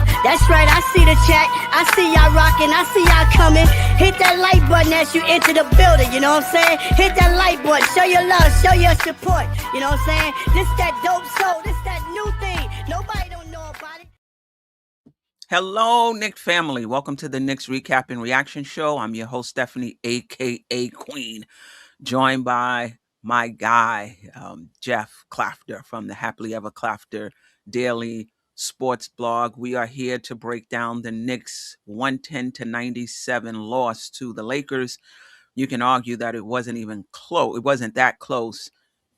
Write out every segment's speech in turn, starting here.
up. That's right, I see the chat. I see y'all rocking. I see y'all coming. Hit that like button as you enter the building. You know what I'm saying? Hit that like button. Show your love. Show your support. You know what I'm saying? This that dope soul. This that new thing. Nobody don't know about it. Hello, Knick family. Welcome to the Knicks Recap and Reaction Show. I'm your host, Stephanie, a.k.a. Queen, joined by my guy, Geoff Klafter from the Happily Ever Klafter Daily Sports Blog. We are here to break down the Knicks' 110-97 loss to the Lakers. You can argue that it wasn't even close. It wasn't that close,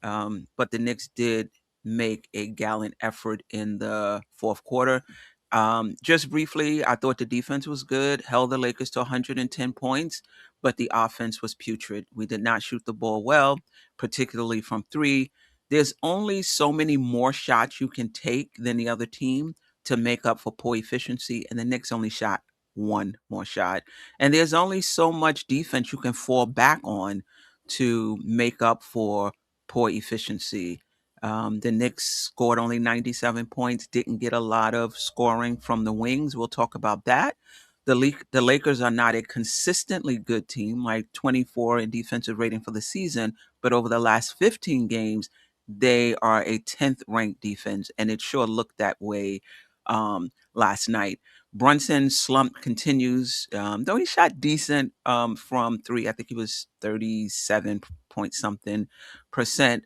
but the Knicks did make a gallant effort in the fourth quarter. Just briefly, I thought the defense was good, held the Lakers to 110 points, but the offense was putrid. We did not shoot the ball well, particularly from three. There's only so many more shots you can take than the other team to make up for poor efficiency, and the Knicks only shot one more shot. And there's only so much defense you can fall back on to make up for poor efficiency. The Knicks scored only 97 points, didn't get a lot of scoring from the wings. We'll talk about that. The Lakers are not a consistently good team, like 24 in defensive rating for the season, but over the last 15 games, they are a 10th ranked defense, and it sure looked that way last night. Brunson's slump continues, though he shot decent from three. I think he was 37 point something percent.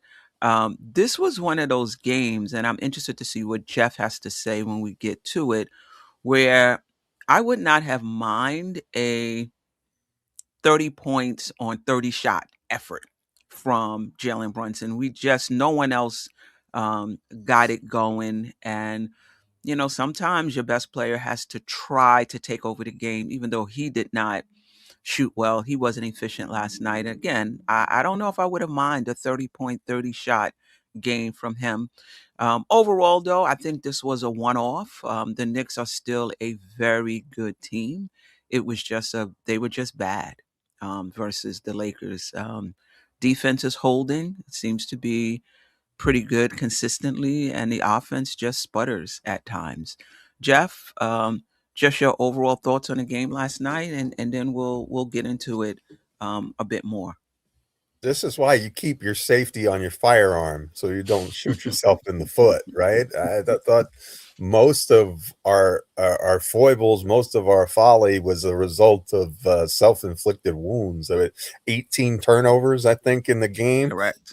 This was one of those games, and I'm interested to see what Geoff has to say when we get to it, where I would not have mind a 30 points on 30 shot effort from Jalen Brunson. No one else got it going. And, sometimes your best player has to try to take over the game, even though he did not shoot well. He wasn't efficient last night. Again, I don't know if I would have minded a 30-point, 30-shot game from him. Overall, though, I think this was a one-off. The Knicks are still a very good team. It was they were just bad versus the Lakers. Defense is holding. It seems to be pretty good consistently, and the offense just sputters at times. Geoff, just your overall thoughts on the game last night, and then we'll get into it a bit more. This is why you keep your safety on your firearm so you don't shoot yourself in the foot, right? I thought most of our foibles, most of our folly was a result of self-inflicted wounds. 18 turnovers, I think, in the game. Correct.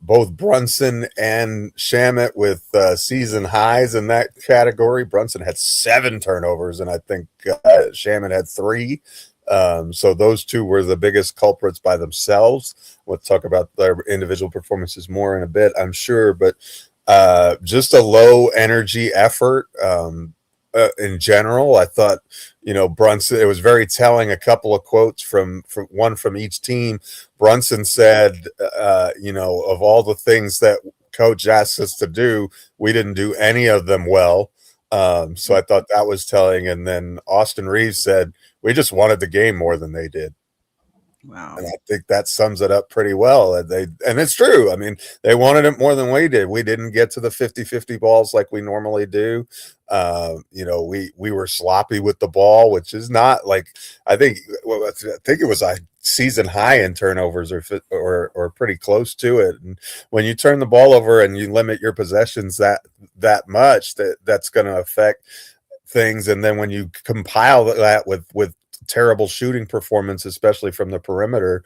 Both Brunson and Shamet with season highs in that category. Brunson had 7 turnovers, and I think Shamet had 3. So those two were the biggest culprits by themselves. We'll talk about their individual performances more in a bit, I'm sure, but just a low energy effort in general. I thought, Brunson, it was very telling, a couple of quotes from one from each team. Brunson said, of all the things that coach asked us to do, we didn't do any of them well. So I thought that was telling. And then Austin Reeves said, we just wanted the game more than they did. Wow. And I think that sums it up pretty well. And it's true. I mean, they wanted it more than we did. We didn't get to the 50-50 balls like we normally do. We were sloppy with the ball, which is not like, I think it was a season high in turnovers or pretty close to it. And when you turn the ball over and you limit your possessions that much, that's going to affect things. And then when you compile that with terrible shooting performance, especially from the perimeter,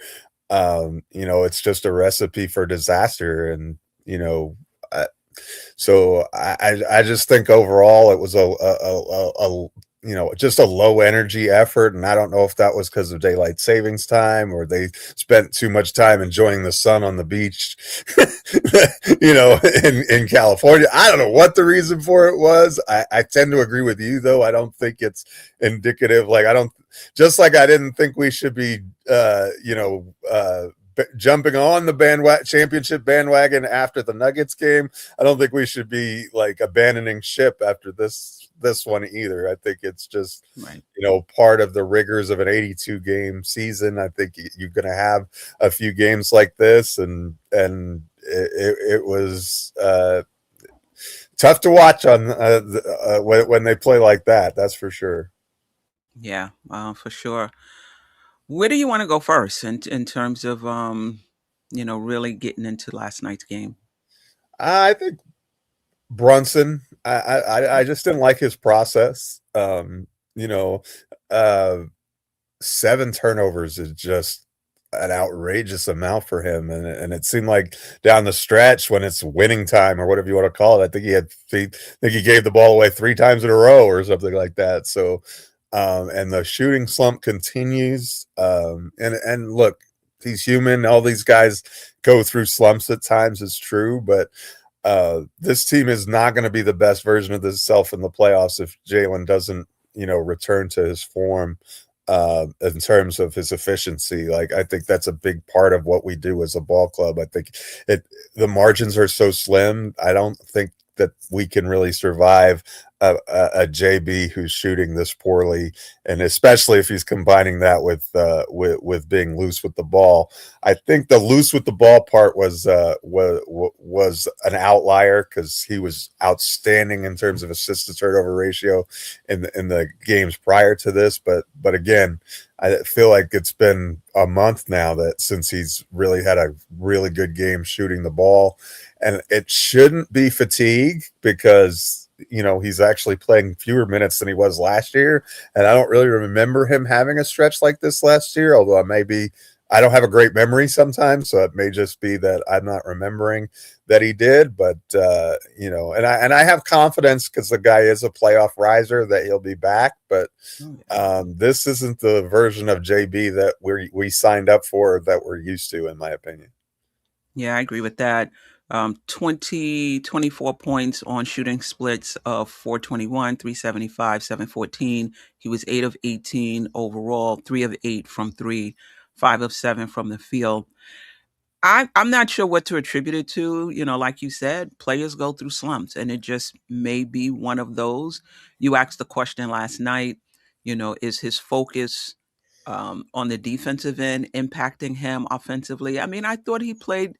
it's just a recipe for disaster. And so I just think overall it was just a low energy effort. And I don't know if that was because of daylight savings time or they spent too much time enjoying the sun on the beach, in California. I don't know what the reason for it was. I tend to agree with you, though. I don't think it's indicative. I didn't think we should be, jumping on the championship bandwagon after the Nuggets game. I don't think we should be abandoning ship after this one either. I think it's just, right, part of the rigors of an 82 game season. I think you're going to have a few games like this, and it was Tough to watch on when they play like that. That's for sure. Yeah, for sure. Where do you want to go first in terms of really getting into last night's game? I think Brunson. I just didn't like his process. You know, uh, 7 turnovers is just an outrageous amount for him, and it seemed like down the stretch when it's winning time or whatever you want to call it, I think he gave the ball away 3 times in a row or something like that. So, and the shooting slump continues. And look, he's human. All these guys go through slumps at times. It's true, but this team is not going to be the best version of itself in the playoffs if Jalen doesn't, return to his form in terms of his efficiency. Like, I think that's a big part of what we do as a ball club. I think the margins are so slim. I don't think that we can really survive a JB who's shooting this poorly, and especially if he's combining that with being loose with the ball. I think the loose with the ball part was an outlier because he was outstanding in terms of assist to turnover ratio in the games prior to this. But again, I feel like it's been a month now that since he's really had a really good game shooting the ball, and it shouldn't be fatigue because he's actually playing fewer minutes than he was last year, and I don't really remember him having a stretch like this last year, although I don't have a great memory sometimes, so it may just be that I'm not remembering that he did. But and I have confidence because the guy is a playoff riser that he'll be back. But this isn't the version of JB that we signed up for, that we're used to, in my opinion. Yeah, I agree with that. 24 points on shooting splits of 421, 375, 714. He was 8 of 18 overall, 3 of 8 from 3, 5 of 7 from the field. I'm not sure what to attribute it to. Like you said, players go through slumps, and it just may be one of those. You asked the question last night, is his focus on the defensive end impacting him offensively? I mean, I thought he played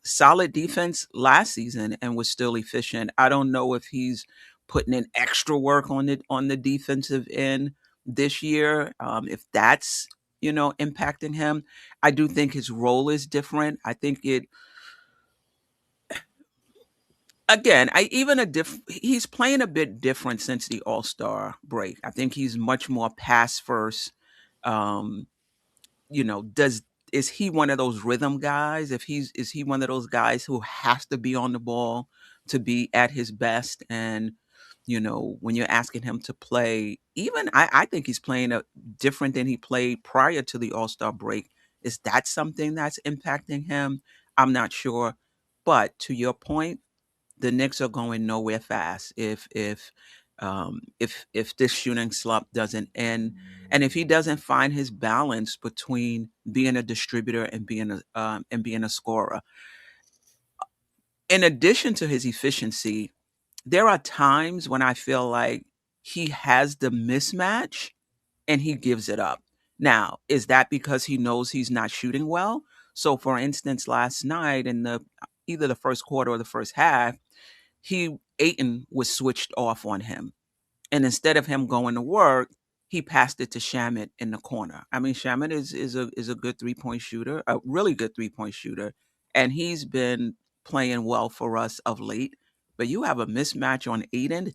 solid defense last season and was still efficient. I don't know if he's putting in extra work on the defensive end this year. If that's impacting him, I do think his role is different. I think it again. He's playing a bit different since the All Star break. I think he's much more pass first. Um, does is he one of those rhythm guys? Is he one of those guys who has to be on the ball to be at his best? And when you're asking him to play, even I think he's playing different than he played prior to the All-Star break. Is that something that's impacting him? I'm not sure. But to your point, the Knicks are going nowhere fast if this shooting slump doesn't end, and if he doesn't find his balance between being a distributor and being a scorer. In addition to his efficiency, there are times when I feel like he has the mismatch and he gives it up. Now, is that because he knows he's not shooting well? So, for instance, last night in either the first quarter or the first half, Aiton was switched off on him. And instead of him going to work, he passed it to Shamit in the corner. I mean, Shamit is a good 3-point shooter, a really good 3-point shooter, and he's been playing well for us of late. But you have a mismatch on Aiton,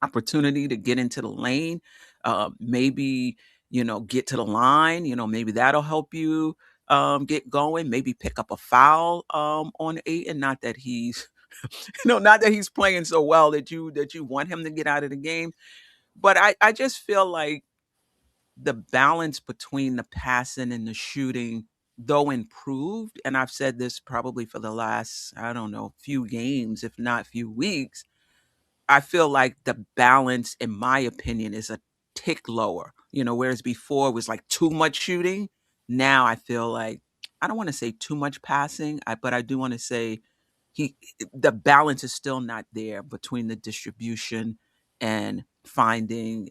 opportunity to get into the lane, maybe get to the line. Maybe that'll help you get going. Maybe pick up a foul on Aiton. Not that he's not that he's playing so well that you want him to get out of the game. But I just feel like the balance between the passing and the shooting, though improved, and I've said this probably for the last, I don't know, few games, if not few weeks, I feel like the balance, in my opinion, is a tick lower. Whereas before it was like too much shooting. Now I feel like, I don't want to say too much passing, but I do want to say the balance is still not there between the distribution and finding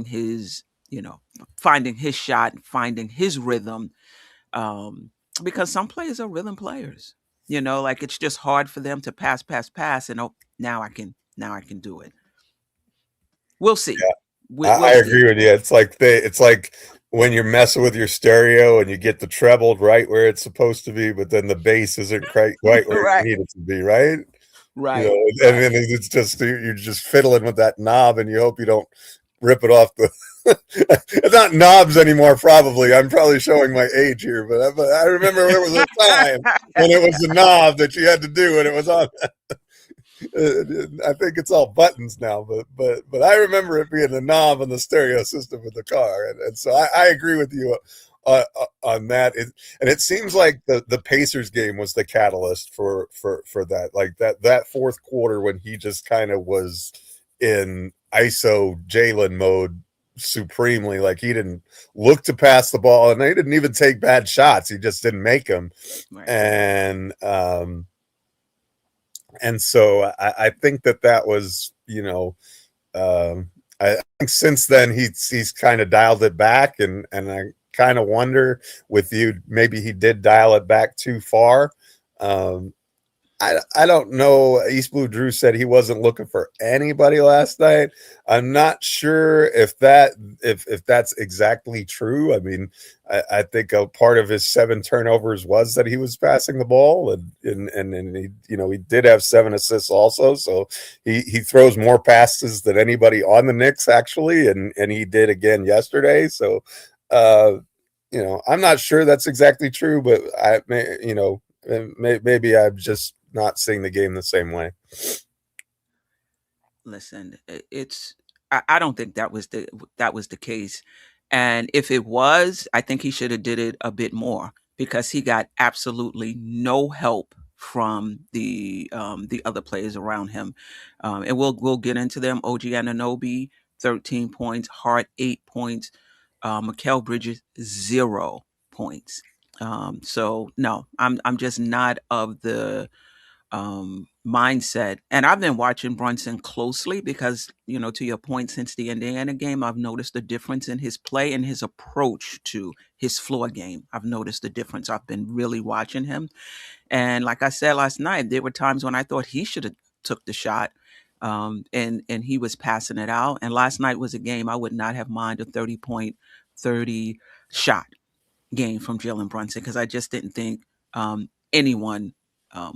his finding his shot, finding his rhythm, because some players are rhythm players. You know, like it's just hard for them to pass, and oh, now I can do it. We'll see. I We'll see. agree with you. It's like when you're messing with your stereo and you get the treble right where it's supposed to be, but then the bass isn't quite where Right. you need it to be, right? Right. You know, and then it's just you're just fiddling with that knob, and you hope you don't rip it off the. It's not knobs anymore. Probably, I'm probably showing my age here, but I remember there was a time when it was the knob that you had to do, and it was on. I think it's all buttons now, but I remember it being the knob on the stereo system of the car, and so I agree with you on that. And it seems like the Pacers game was the catalyst for that, like that fourth quarter when he just kind of was in ISO Jalen mode supremely. Like he didn't look to pass the ball, and he didn't even take bad shots. He just didn't make them, Right. And so I think that was, I think since then he's kind of dialed it back, and I kind of wonder with you, maybe he did dial it back too far. I don't know. East Blue Drew said he wasn't looking for anybody last night. I'm not sure if that's exactly true. I mean, I think a part of his 7 turnovers was that he was passing the ball, and he, he did have 7 assists also. So he throws more passes than anybody on the Knicks actually, and he did again yesterday. So I'm not sure that's exactly true, but maybe I'm just not seeing the game the same way. Listen, I don't think that was the case. And if it was, I think he should have did it a bit more, because he got absolutely no help from the other players around him. And we'll get into them. OG Anunoby, 13 points, Hart 8 points, Mikal Bridges 0 points. So no, I'm just not of the mindset. And I've been watching Brunson closely because, to your point, since the Indiana game, I've noticed a difference in his play and his approach to his floor game. I've noticed the difference. I've been really watching him. And like I said last night, there were times when I thought he should have took the shot. And he was passing it out. And last night was a game I would not have minded a 30-point, 30 shot game from Jalen Brunson, because I just didn't think anyone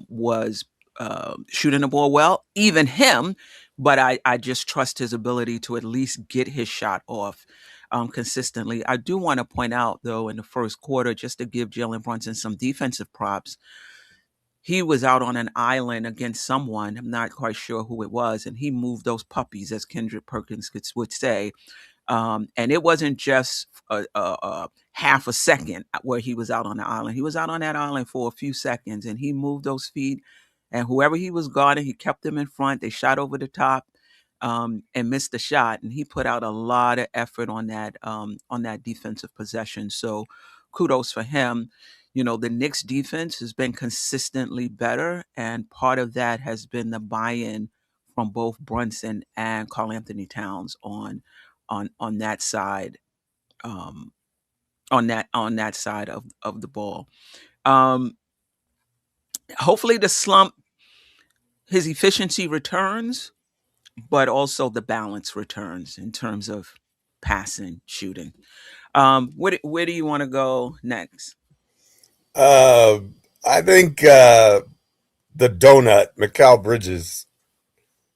was shooting the ball well, even him. But I just trust his ability to at least get his shot off consistently. I do want to point out, though, in the first quarter, just to give Jalen Brunson some defensive props, he was out on an island against someone. I'm not quite sure who it was, and he moved those puppies, as Kendrick Perkins would say. And it wasn't just a half a second where he was out on the island. He was out on that island for a few seconds, and he moved those feet. And whoever he was guarding, he kept them in front. They shot over the top and missed the shot. And he put out a lot of effort on that defensive possession. So kudos for him. The Knicks defense has been consistently better, and part of that has been the buy-in from both Brunson and Karl-Anthony Towns on that side, on that side of the ball. Hopefully the slump, his efficiency returns, but also the balance returns in terms of passing, shooting. Where do you want to go next? I think the donut, Mikal Bridges.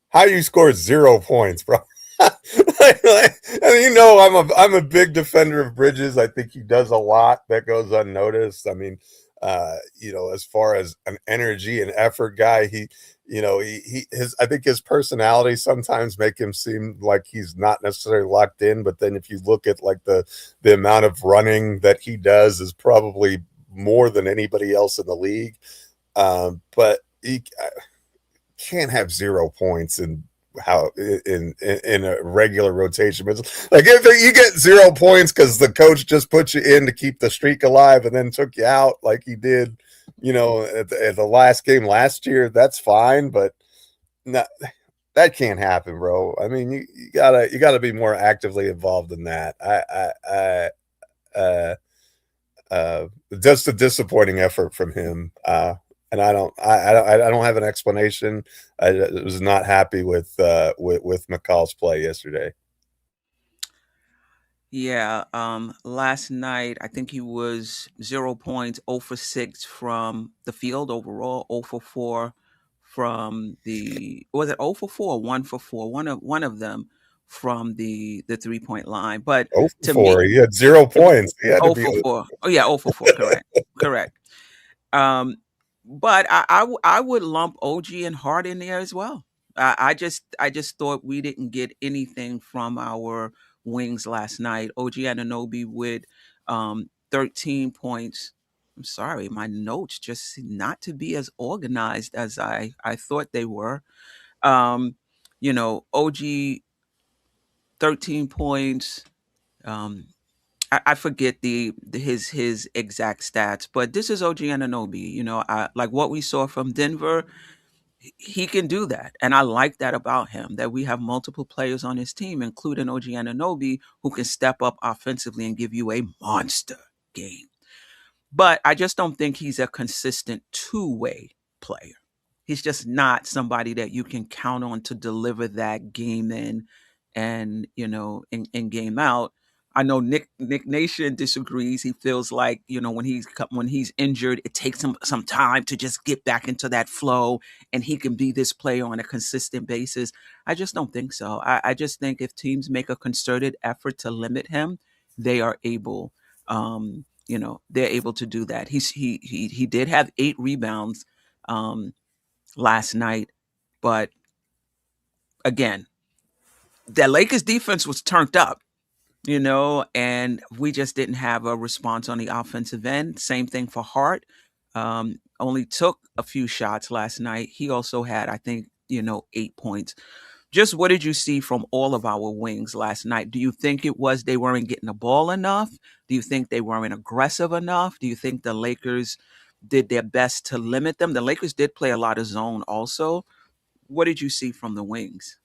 How you scored 0 points, bro? I'm a big defender of Bridges. I think he does a lot that goes unnoticed. I mean, as far as an energy and effort guy, I think his personality sometimes make him seem like he's not necessarily locked in. But then if you look at like the amount of running that he does is probably more than anybody else in the league. But he can't have 0 points in a regular rotation. But like if you get 0 points because the coach just put you in to keep the streak alive and then took you out like he did, at the last game last year, that's fine. But that can't happen, bro. I mean, you gotta be more actively involved in that. Just a disappointing effort from him and I don't have an explanation. I was not happy with McCall's play yesterday. Yeah, last night I think he was 0 points, 0 for 6 from the field overall, 0 for 4 from the was it 0 for 4 or 1 for 4? One of them from the 3-point line. But 0 for to me, 4. He had 0 it was points. He had to 0 be. for 4. Oh yeah, 0 for 4, correct. Correct. Um, but I would lump OG and Hart in there as well. I just thought we didn't get anything from our wings last night. OG Ananobi with 13 points. I'm sorry, my notes just seem not to be as organized as I thought they were. Um, OG 13 points. Um, I forget his exact stats, but this is OG Ananobi. Like what we saw from Denver, he can do that, and I like that about him. That we have multiple players on his team, including OG Ananobi, who can step up offensively and give you a monster game. But I just don't think he's a consistent two-way player. He's just not somebody that you can count on to deliver that game in and, in game out. I know Nick Nation disagrees. He feels like, when he's injured, it takes him some time to just get back into that flow and he can be this player on a consistent basis. I just don't think so. I just think if teams make a concerted effort to limit him, they are able they're able to do that. He did have 8 rebounds last night, but again, the Lakers defense was turned up, and we just didn't have a response on the offensive end. Same thing for Hart. Only took a few shots last night. He also had, I think, 8 points. Just what did you see from all of our wings last night? Do you think it was they weren't getting the ball enough? Do you think they weren't aggressive enough? Do you think the Lakers did their best to limit them? The Lakers did play a lot of zone also. What did you see from the wings?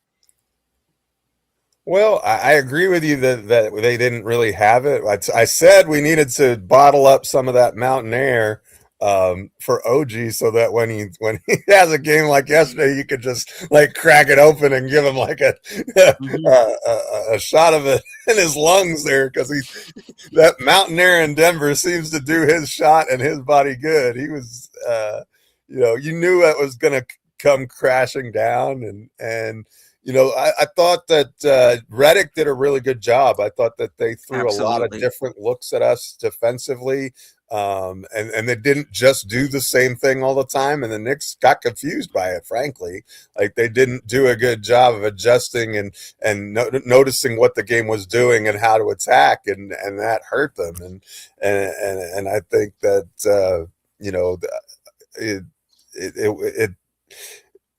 Well, I agree with you that they didn't really have it. I said we needed to bottle up some of that mountain air for OG, so that when he has a game like yesterday, you could just like crack it open and give him like a Mhm. a shot of it in his lungs there, because that mountain air in Denver seems to do his shot and his body good. He was, you knew that was going to come crashing down, and I thought that Reddick did a really good job. I thought that they threw a lot of Absolutely. different looks at us defensively, and they didn't just do the same thing all the time. And the Knicks got confused by it, frankly. Like they didn't do a good job of adjusting and noticing what the game was doing and how to attack, and that hurt them. And I think that it it, it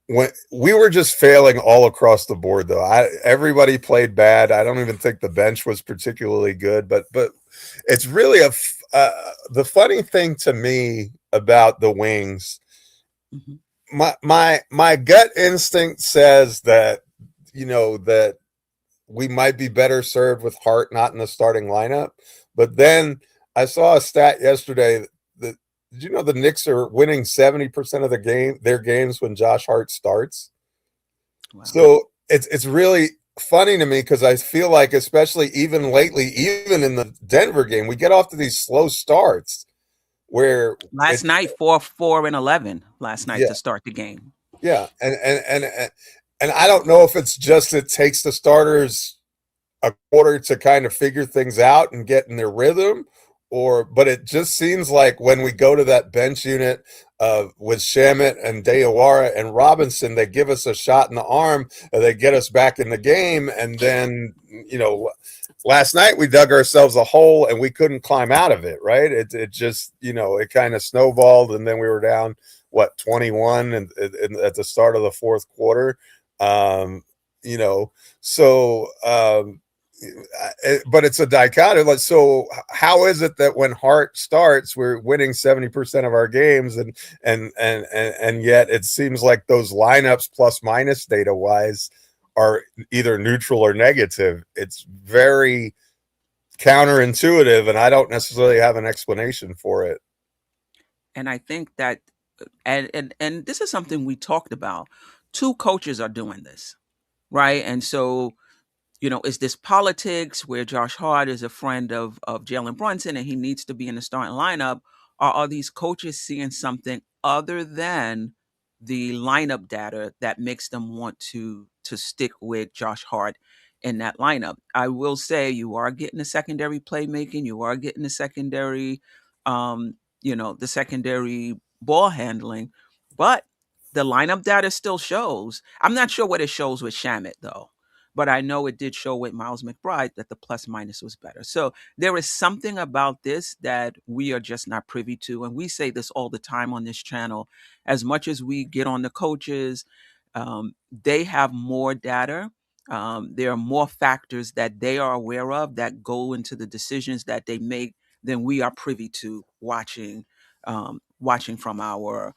when we were just failing all across the board, though. Everybody played bad. I don't even think the bench was particularly good, but it's really the funny thing to me about the wings. Mhm. My gut instinct says that that we might be better served with Hart not in the starting lineup, but then I saw a stat yesterday. Did you know the Knicks are winning 70% of their games when Josh Hart starts? Wow. So it's really funny to me, because I feel like, especially even lately, even in the Denver game, we get off to these slow starts where Last it night, 4-4-11 last night yeah, to start the game. yeah, and I don't know if it's just it takes the starters a quarter to kind of figure things out and get in their rhythm, but it just seems like when we go to that bench unit with Shamit and Diawara and Robinson, they give us a shot in the arm, they get us back in the game, and then last night we dug ourselves a hole and we couldn't climb out of it. Right? It just it kind of snowballed, and then we were down 21 and at the start of the fourth quarter. Um, you know, so but it's a dichotomy. So how is it that when Hart starts, we're winning 70% of our games, and yet it seems like those lineups plus minus data wise are either neutral or negative? It's very counterintuitive, and I don't necessarily have an explanation for it. And I think that and this is something we talked about. Two coaches are doing this, right? And so, is this politics where Josh Hart is a friend of Jalen Brunson and he needs to be in the starting lineup? Or are these coaches seeing something other than the lineup data that makes them want to stick with Josh Hart in that lineup? I will say you are getting the secondary playmaking, you are getting the secondary, the secondary ball handling, but the lineup data still shows. I'm not sure what it shows with Shamet though, but I know it did show with Miles McBride that the plus minus was better. So there is something about this that we are just not privy to. And we say this all the time on this channel. As much as we get on the coaches, they have more data. There are more factors that they are aware of that go into the decisions that they make than we are privy to watching from our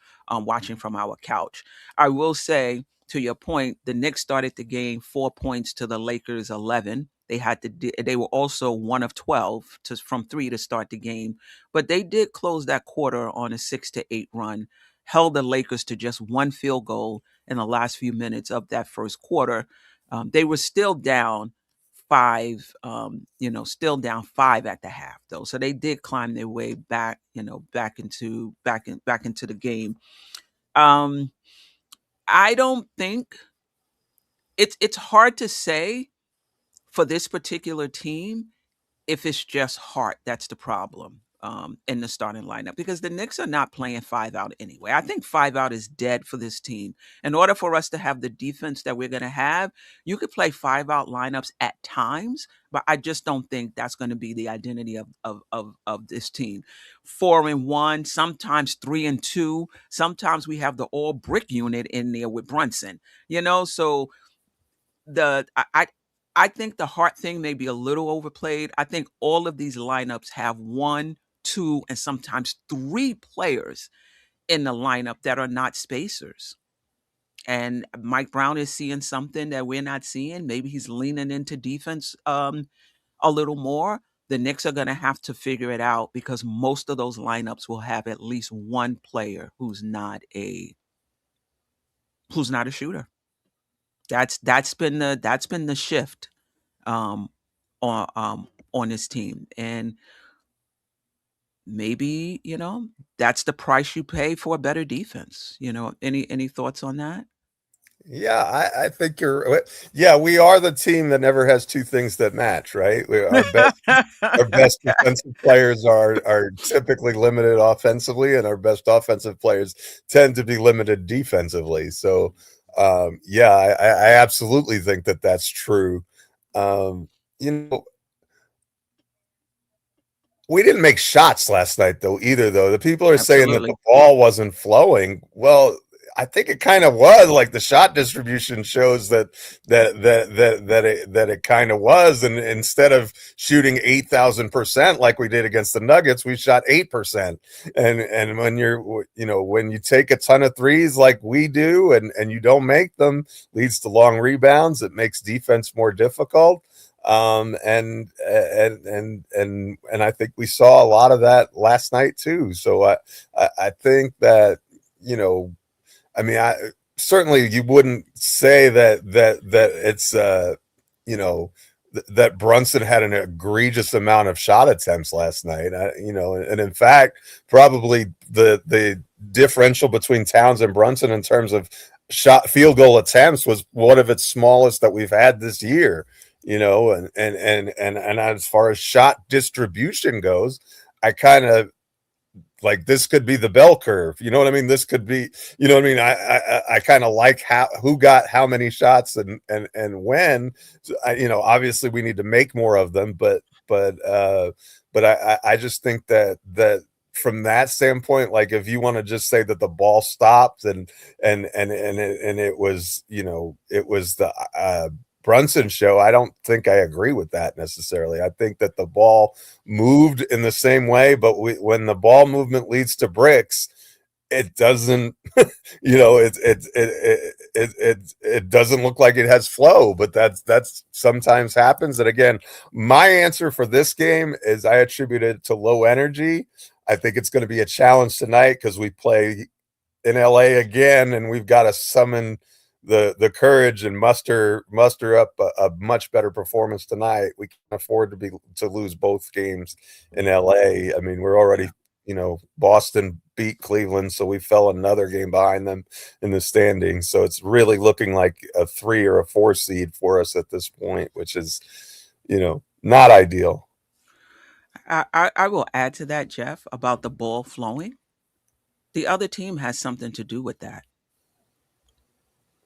couch. I will say, to your point, the Knicks started the game 4 points to the Lakers 11. They were also 1 of 12 from 3 to start the game, but they did close that quarter on a 6-8 run, held the Lakers to just one field goal in the last few minutes of that first quarter. They were still down 5, still down 5 at the half though. So they did climb their way back, back into the game. I don't think it's hard to say for this particular team if it's just Hart that's the problem in the starting lineup, because the Knicks are not playing 5 out anyway. I think 5 out is dead for this team. In order for us to have the defense that we're going to have, you could play 5 out lineups at times, but I just don't think that's going to be the identity of this team. 4-1, sometimes 3-2. Sometimes we have the all brick unit in there with Brunson. So I think the Hart thing may be a little overplayed. I think all of these lineups have 1, 2, and sometimes 3 players in the lineup that are not spacers. And Mike Brown is seeing something that we're not seeing. Maybe he's leaning into defense a little more. The Knicks are going to have to figure it out, because most of those lineups will have at least one player who's not a shooter. That's been the shift on this team, and maybe that's the price you pay for a better defense. Any thoughts on that? Yeah, I think you're. Yeah, we are the team that never has two things that match, right? Our best defensive players are typically limited offensively, and our best offensive players tend to be limited defensively. So, yeah, I absolutely think that that's true. We didn't make shots last night, though, either, though. The people are saying that the ball wasn't flowing. Well, I think it kind of was. Like, the shot distribution shows that it kind of was. And instead of shooting 8,000% like we did against the Nuggets, we shot 8%. And when you take a ton of threes like we do, and you don't make them, leads to long rebounds. It makes defense more difficult. And I think we saw a lot of that last night too. So I think that, certainly you wouldn't say that it's, that Brunson had an egregious amount of shot attempts last night. And in fact, probably the differential between Towns and Brunson in terms of field goal attempts was one of its smallest that we've had this year. And as far as shot distribution goes, I kind of like this could be the bell curve. You know what I mean? This could be, I kind of like who got how many shots and when. Obviously we need to make more of them, but I just think that from that standpoint, like if you want to just say that the ball stopped and it was, it was the Brunson show, I don't think I agree with that necessarily. I think that the ball moved in the same way, but when the ball movement leads to bricks, it doesn't, it doesn't look like it has flow, but that's sometimes happens. And again, my answer for this game is I attribute it to low energy. I think it's going to be a challenge tonight because we play in LA again, and we've got to summon the courage and muster up a much better performance tonight. We can't afford to lose both games in LA. I mean, we're already, Boston beat Cleveland, so we fell another game behind them in the standings. So it's really looking like a 3 or a 4 seed for us at this point, which is, not ideal. I will add to that, Geoff, about the ball flowing. The other team has something to do with that.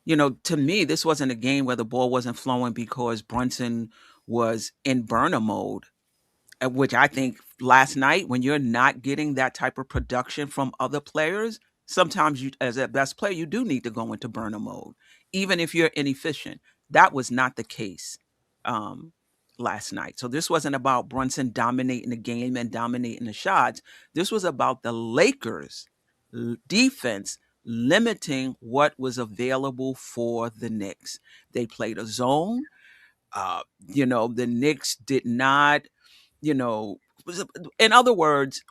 To me, this wasn't a game where the ball wasn't flowing because Brunson was in burner mode, which I think last night, when you're not getting that type of production from other players, sometimes you, as a best player, you do need to go into burner mode, even if you're inefficient. That was not the case um, last night. So this wasn't about Brunson dominating the game and dominating the shots. This was about the Lakers' defense limiting what was available for the Knicks. They played a zone. The Knicks did not, in other words,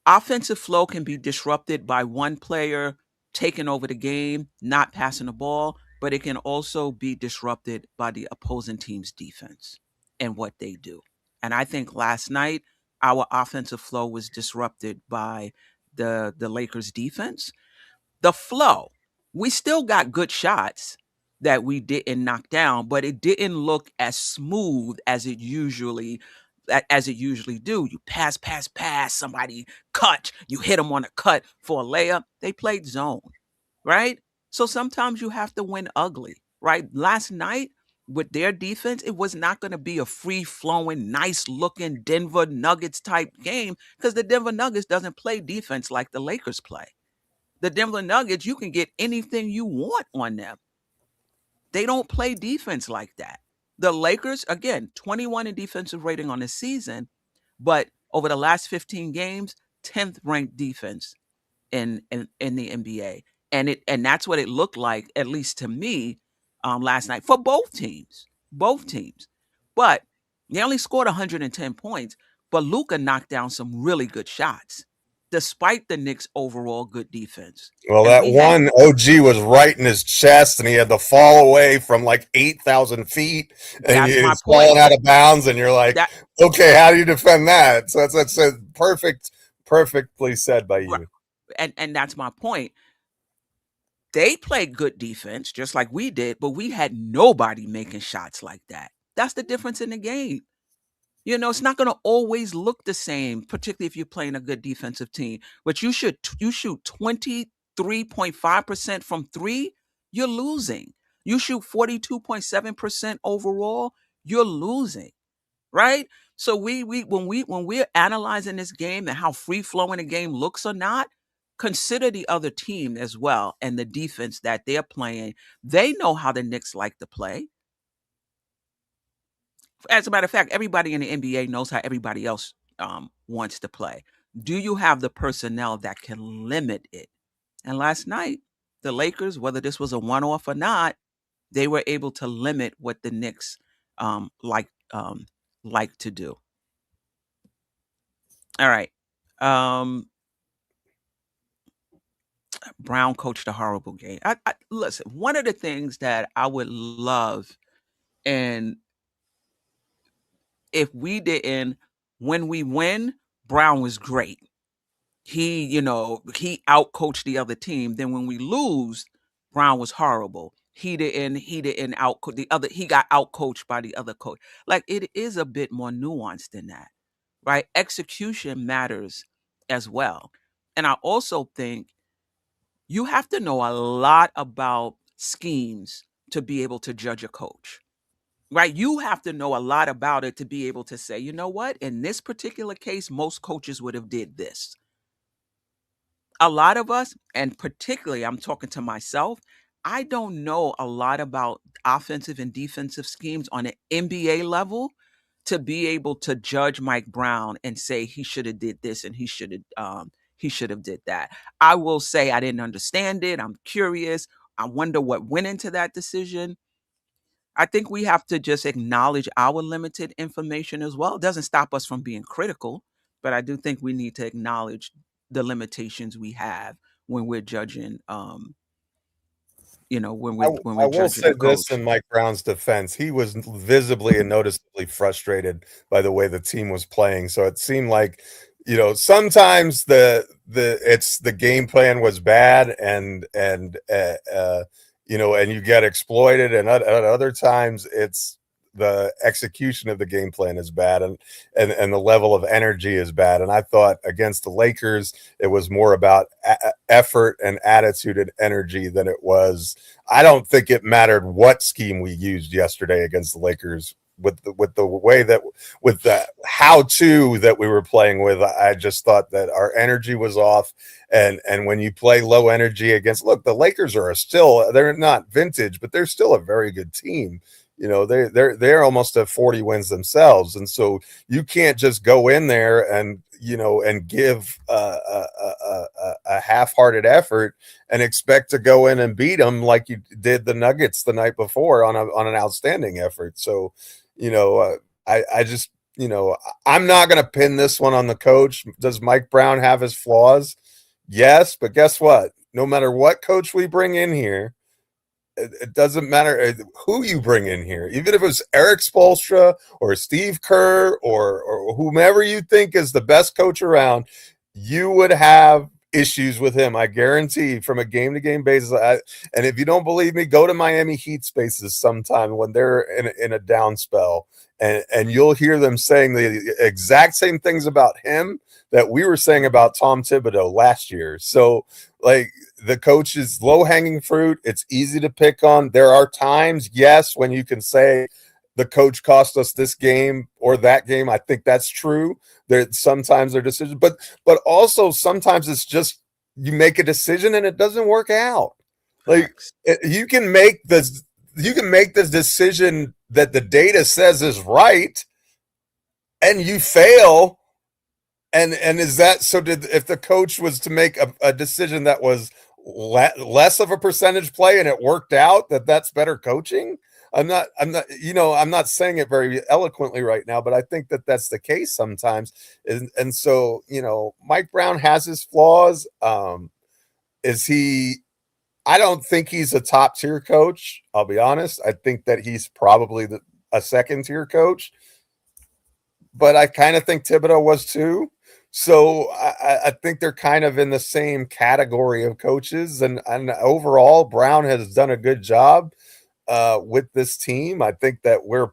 offensive flow can be disrupted by one player taking over the game, not passing the ball, but it can also be disrupted by the opposing team's defense and what they do. And I think last night our offensive flow was disrupted by the Lakers defense. The flow, we still got good shots that we didn't knock down, but it didn't look as smooth as it usually do. You pass, somebody cut, you hit them on a cut for a layup. They played zone, right? So sometimes you have to win ugly, right? Last night with their defense, it was not going to be a free-flowing, nice-looking Denver Nuggets type game because the Denver Nuggets doesn't play defense like the Lakers play. The Denver Nuggets, you can get anything you want on them. They don't play defense like that. The Lakers, again, 21 in defensive rating on the season, but over the last 15 games, 10th ranked defense in the NBA. And that's what it looked like, at least to me, last night for both teams. Both teams. But they only scored 110 points, but Luka knocked down some really good shots, despite the Knicks' overall good defense. Well, And that one OG was right in his chest, and he had to fall away from like 8,000 feet, and that's my he's point. falling out of bounds, and you're like, okay, how do you defend that? So that's perfectly said by you. And that's my point. They played good defense, just like we did, but we had nobody making shots like that. That's the difference in the game. It's not going to always look the same, particularly if you're playing a good defensive team. But you shoot 23.5% from three, you're losing. You shoot 42.7% overall, you're losing, right? So when we're analyzing this game and how free flowing the game looks or not, consider the other team as well and the defense that they're playing. They know how the Knicks like to play. As a matter of fact, everybody in the NBA knows how everybody else wants to play. Do you have the personnel that can limit it? And last night, the Lakers, whether this was a one-off or not, they were able to limit what the Knicks like to do. All right. Brown coached a horrible game. Listen, one of the things that I would love, and if we didn't, when we win, Brown was great. He outcoached the other team. Then when we lose, Brown was horrible. He didn't outcoach the other. He got outcoached by the other coach. Like, it is a bit more nuanced than that, right? Execution matters as well. And I also think you have to know a lot about schemes to be able to judge a coach, right? You have to know a lot about it to be able to say, you know what? In this particular case, most coaches would have did this. A lot of us, and particularly I'm talking to myself, I don't know a lot about offensive and defensive schemes on an NBA level to be able to judge Mike Brown and say he should have did this and he should have did that. I will say I didn't understand it. I'm curious. I wonder what went into that decision. I think we have to just acknowledge our limited information as well. It doesn't stop us from being critical, but I do think we need to acknowledge the limitations we have when we're judging, when I we're will judging say a this coach. in Mike Brown's defense. He was visibly and noticeably frustrated by the way the team was playing. So it seemed like, sometimes the game plan was bad and you get exploited, and at other times it's the execution of the game plan is bad, and the level of energy is bad. And I thought against the Lakers, it was more about effort and attitude and energy than it was. I don't think it mattered what scheme we used yesterday against the Lakers with the way that with the how-to that we were playing with. I just thought that our energy was off. And when you play low energy against, look, the Lakers they're not vintage, but they're still a very good team. They're almost at 40 wins themselves, and so you can't just go in there and give a half-hearted effort and expect to go in and beat them like you did the Nuggets the night before on an outstanding effort. So, I just, I'm not going to pin this one on the coach. Does Mike Brown have his flaws? Yes, but guess what? No matter what coach we bring in here, it doesn't matter who you bring in here. Even if it was Eric Spoelstra or Steve Kerr or whomever you think is the best coach around, you would have issues with him. I guarantee, from a game-to-game basis. And if you don't believe me, go to Miami Heat spaces sometime when they're in a down spell, and you'll hear them saying the exact same things about him that we were saying about Tom Thibodeau last year. So, like, the coach is low-hanging fruit. It's easy to pick on. There are times, yes, when you can say the coach cost us this game or that game. I think that's true. Sometimes their decisions, but also sometimes it's just you make a decision and it doesn't work out. Like, you can make this decision that the data says is right, and you fail. And is that so? If the coach was to make a decision that was less of a percentage play and it worked out, that's better coaching? I'm not saying it very eloquently right now, but I think that that's the case sometimes. And so, Mike Brown has his flaws. Is he? I don't think he's a top tier coach. I'll be honest. I think that he's probably a second tier coach, but I kind of think Thibodeau was too. So I think they're kind of in the same category of coaches, and overall, Brown has done a good job with this team. I think that we're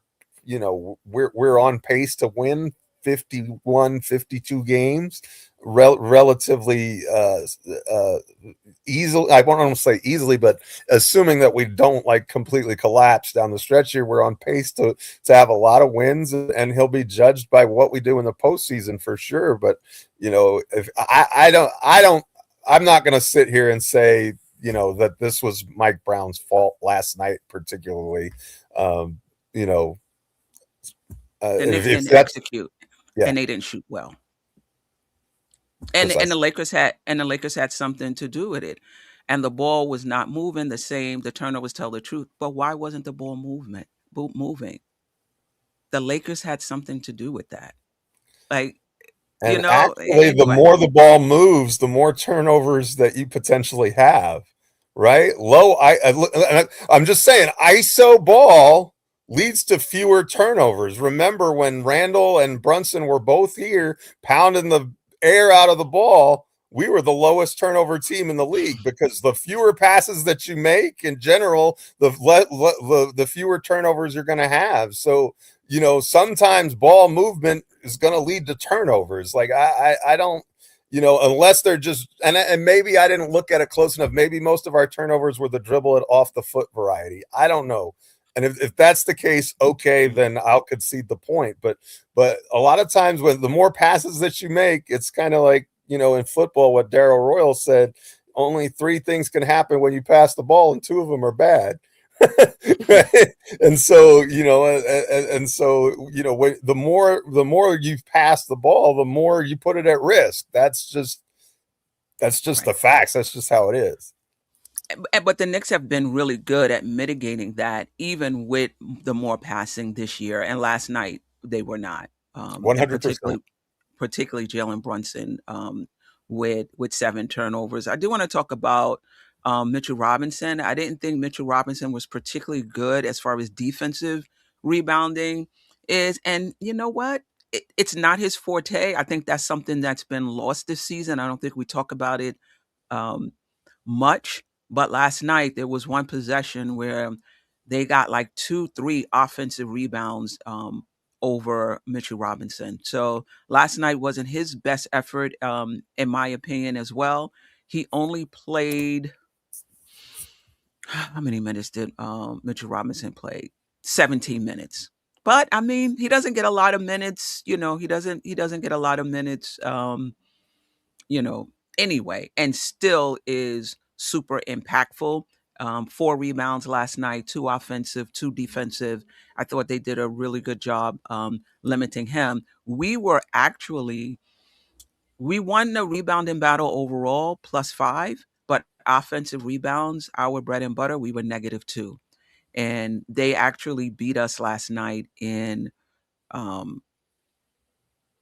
on pace to win 51, 52 games relatively easily. I won't say easily, but assuming that we don't completely collapse down the stretch here, we're on pace to have a lot of wins, and he'll be judged by what we do in the postseason for sure. But if I'm not going to sit here and say that this was Mike Brown's fault last night, particularly. The Knicks didn't execute, and they didn't shoot well. And the Lakers had something to do with it, and the ball was not moving the same. The turnovers tell the truth, but why wasn't the ball moving? The Lakers had something to do with that. Actually, the more the ball moves, the more turnovers that you potentially have. Right? I'm just saying, ISO ball leads to fewer turnovers. Remember when Randall and Brunson were both here pounding the air out of the ball, we were the lowest turnover team in the league, because the fewer passes that you make in general, the fewer turnovers you're going to have. So, sometimes ball movement is going to lead to turnovers. Like, I don't, unless they're just, and maybe I didn't look at it close enough. Maybe most of our turnovers were the dribble it off the foot variety. I don't know. And if that's the case, okay, then I'll concede the point. But a lot of times, when the more passes that you make, it's kind of like, in football, what Jerrell Royal said, only 3 things can happen when you pass the ball, and 2 of them are bad. Right? And so, the more you pass the ball, the more you put it at risk. That's just right. The facts. That's just how it is. But the Knicks have been really good at mitigating that, even with the more passing this year. And last night they were not. 100%. Particularly Jalen Brunson with 7 turnovers. I do want to talk about Mitchell Robinson. I didn't think Mitchell Robinson was particularly good as far as defensive rebounding is. And you know what? It's not his forte. I think that's something that's been lost this season. I don't think we talk about it um, much. But last night there was one possession where they got like 2, 3 offensive rebounds over Mitchell Robinson. So last night wasn't his best effort, in my opinion, as well. He only played, how many minutes did Mitchell Robinson play? 17 minutes. But I mean, he doesn't get a lot of minutes. He doesn't get a lot of minutes. You know, anyway, and still is super impactful. 4 rebounds last night, 2 offensive, 2 defensive. I thought they did a really good job limiting him. We won the rebounding battle overall +5, but offensive rebounds, our bread and butter, we were -2. And they actually beat us last night in,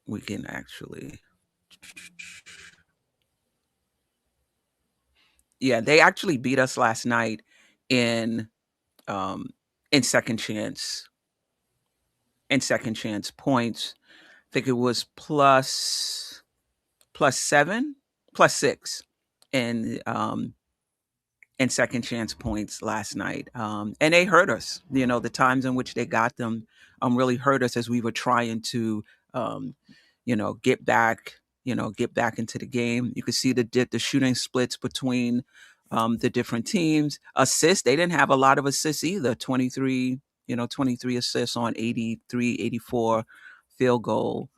we can actually, yeah, they actually beat us last night in um in second chance points. I think it was +7, +6 in second chance points last night. And they hurt us. The times in which they got them really hurt us as we were trying to um, get back, get back into the game. You could see the shooting splits between the different teams. Assists, they didn't have a lot of assists either. 23 assists on 83, 84 field goal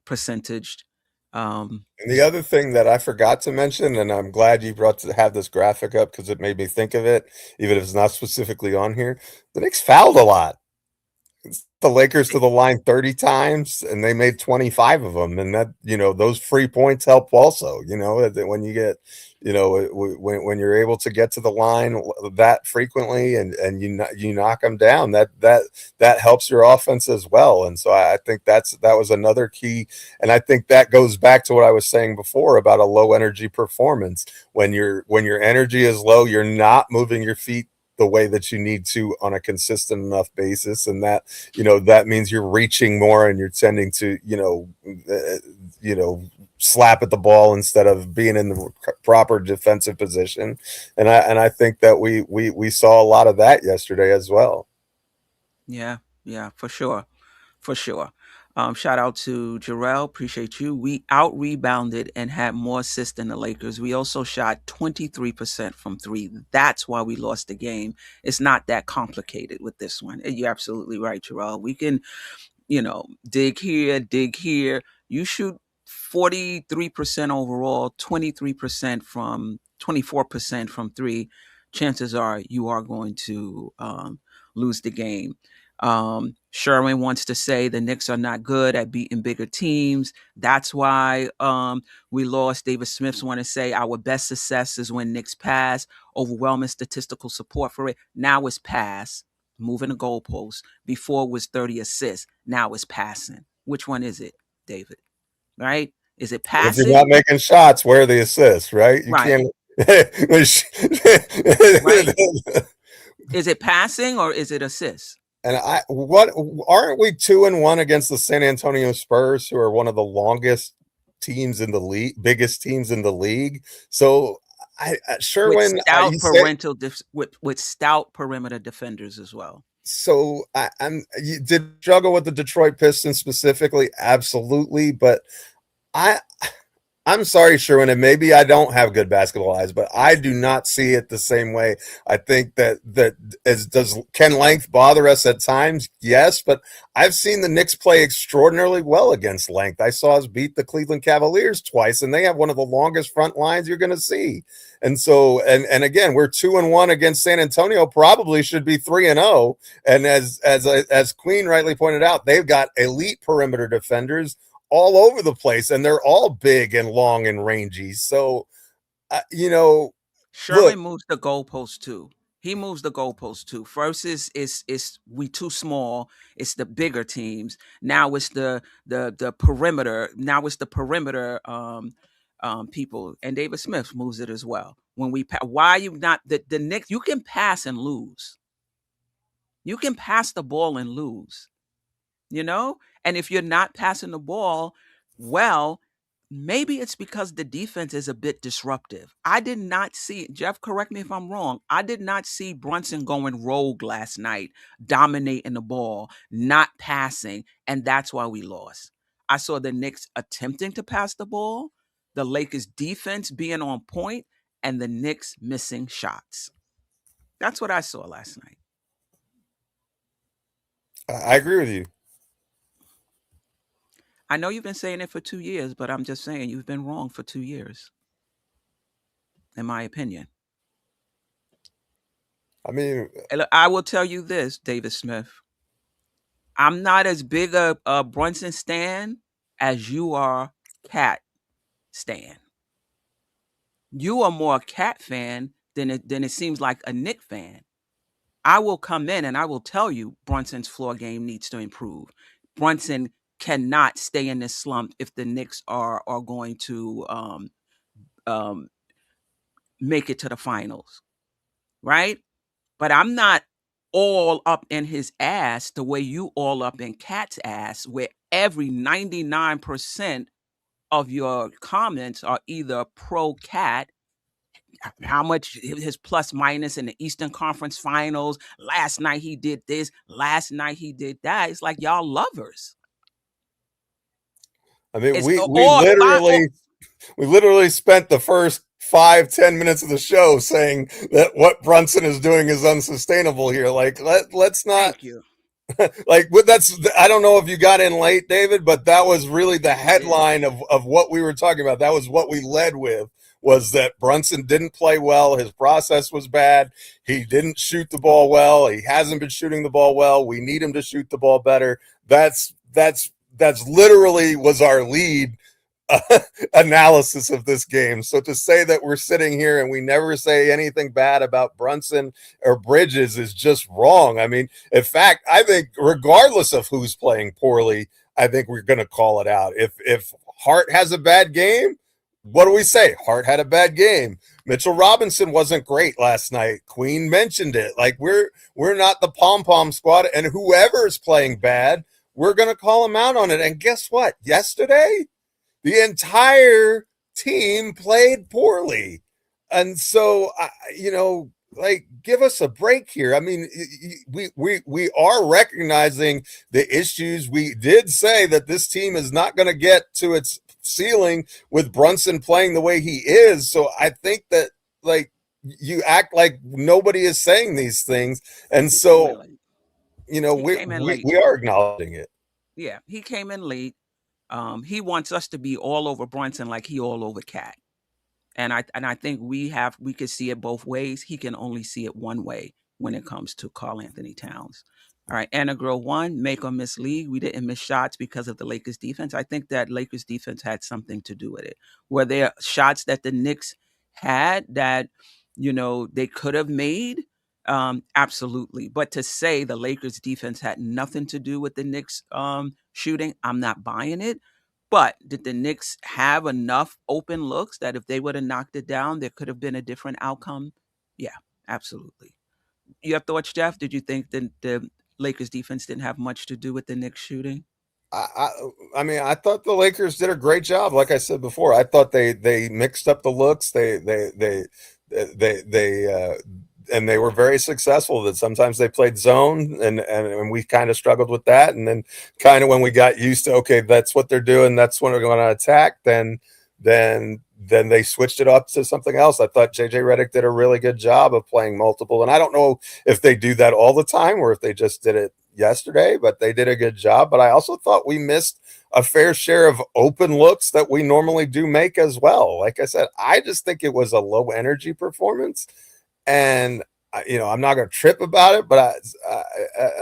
percentage. And the other thing that I forgot to mention, and I'm glad you brought to have this graphic up because it made me think of it, even if it's not specifically on here. The Knicks fouled a lot. The Lakers to the line 30 times and they made 25 of them. And that, those free points help also, when you get, when you're able to get to the line that frequently and you knock them down, that helps your offense as well. And so I think that was another key. And I think that goes back to what I was saying before about a low energy performance. When your energy is low, you're not moving your feet the way that you need to on a consistent enough basis, and that that means you're reaching more and you're tending to slap at the ball instead of being in the proper defensive position, and I think that we saw a lot of that yesterday as well. Yeah, for sure. Shout out to Jerrell. Appreciate you. We out rebounded and had more assists than the Lakers. We also shot 23% from 3. That's why we lost the game. It's not that complicated with this one. You're absolutely right, Jerrell. We can, dig here. You shoot 43% overall, 24% from 3. Chances are you are going to lose the game. Sherwin wants to say the Knicks are not good at beating bigger teams. That's why we lost. David Smiths want to say our best success is when Knicks pass. Overwhelming statistical support for it. Now it's pass. Moving the goalposts. Before it was 30 assists. Now it's passing. Which one is it, David? Right? Is it passing? If you're not making shots, where are the assists, right? You right. can't. Right. Is it passing or is it assists? And aren't we 2-1 against the San Antonio Spurs, who are one of the longest teams in the league, biggest teams in the league? So Sherwin, with stout perimeter defenders as well. So you did struggle with the Detroit Pistons specifically, absolutely, but I'm sorry, Sherwin, and maybe I don't have good basketball eyes, but I do not see it the same way. I think that can length bother us at times? Yes, but I've seen the Knicks play extraordinarily well against length. I saw us beat the Cleveland Cavaliers twice, and they have one of the longest front lines you're going to see. And so, and again, we're 2-1 against San Antonio. Probably should be 3-0. And as Queen rightly pointed out, they've got elite perimeter defenders all over the place, and they're all big and long and rangy. So, Sherman moves the goalpost too. He moves the goalpost too. First is we too small. It's the bigger teams. Now it's the perimeter. Now it's the perimeter people. And David Smith moves it as well. When we why you not the Knicks? You can pass and lose. You can pass the ball and lose. You know, and if you're not passing the ball well, maybe it's because the defense is a bit disruptive. I did not see, Geoff, correct me if I'm wrong, I did not see Brunson going rogue last night, dominating the ball, not passing, and that's why we lost. I saw the Knicks attempting to pass the ball, the Lakers defense being on point, and the Knicks missing shots. That's what I saw last night. I agree with you. I know you've been saying it for 2 years, but I'm just saying you've been wrong for 2 years, in my opinion. I mean, I will tell you this, David Smith. I'm not as big a Brunson stan as you are Cat stan. You are more a Cat fan than it seems like a Knick fan. I will come in and I will tell you Brunson's floor game needs to improve. Brunson cannot stay in this slump if the Knicks are going to make it to the finals, right? But I'm not all up in his ass the way you all up in Cat's ass, where every 99% of your comments are either pro Cat, how much his plus minus in the Eastern Conference Finals, last night he did this, last night he did that. It's like y'all lovers. I mean, we literally spent the first 5-10 minutes of the show saying that what Brunson is doing is unsustainable here. Like, let's not. Thank you. Like, I don't know if you got in late, David, but that was really the headline of what we were talking about. That was what we led with, was that Brunson didn't play well. His process was bad. He didn't shoot the ball well. He hasn't been shooting the ball well. We need him to shoot the ball better. That's literally was our lead analysis of this game. So to say that we're sitting here and we never say anything bad about Brunson or Bridges is just wrong. I mean, in fact, I think regardless of who's playing poorly, I think we're going to call it out. If Hart has a bad game, what do we say? Hart had a bad game. Mitchell Robinson wasn't great last night. Queen mentioned it. Like, we're not the pom-pom squad, and whoever is playing bad, we're going to call him out on it. And guess what? Yesterday, the entire team played poorly. And so, like, give us a break here. I mean, we are recognizing the issues. We did say that this team is not going to get to its ceiling with Brunson playing the way he is. So I think that, like, you act like nobody is saying these things. And so, we are acknowledging it. Yeah, he came in late. He wants us to be all over Brunson like he all over Cat. And I think we could see it both ways. He can only see it one way when it comes to Karl Anthony Towns. All right, Anna Girl 1, make or miss league. We didn't miss shots because of the Lakers defense. I think that Lakers defense had something to do with it. Were there shots that the Knicks had that, they could have made? Absolutely. But to say the Lakers defense had nothing to do with the Knicks shooting, I'm not buying it. But did the Knicks have enough open looks that if they would have knocked it down, there could have been a different outcome? Yeah, absolutely. Your thoughts, Geoff? Did you think that the Lakers defense didn't have much to do with the Knicks shooting? I mean, I thought the Lakers did a great job. Like I said before, I thought they mixed up the looks. And they were very successful. That sometimes they played zone, and we kind of struggled with that. And then kind of when we got used to, okay, that's what they're doing, that's when we're going to attack, then they switched it up to something else. I thought JJ Redick did a really good job of playing multiple. And I don't know if they do that all the time or if they just did it yesterday, but they did a good job. But I also thought we missed a fair share of open looks that we normally do make as well. Like I said, I just think it was a low energy performance. And, I'm not going to trip about it, but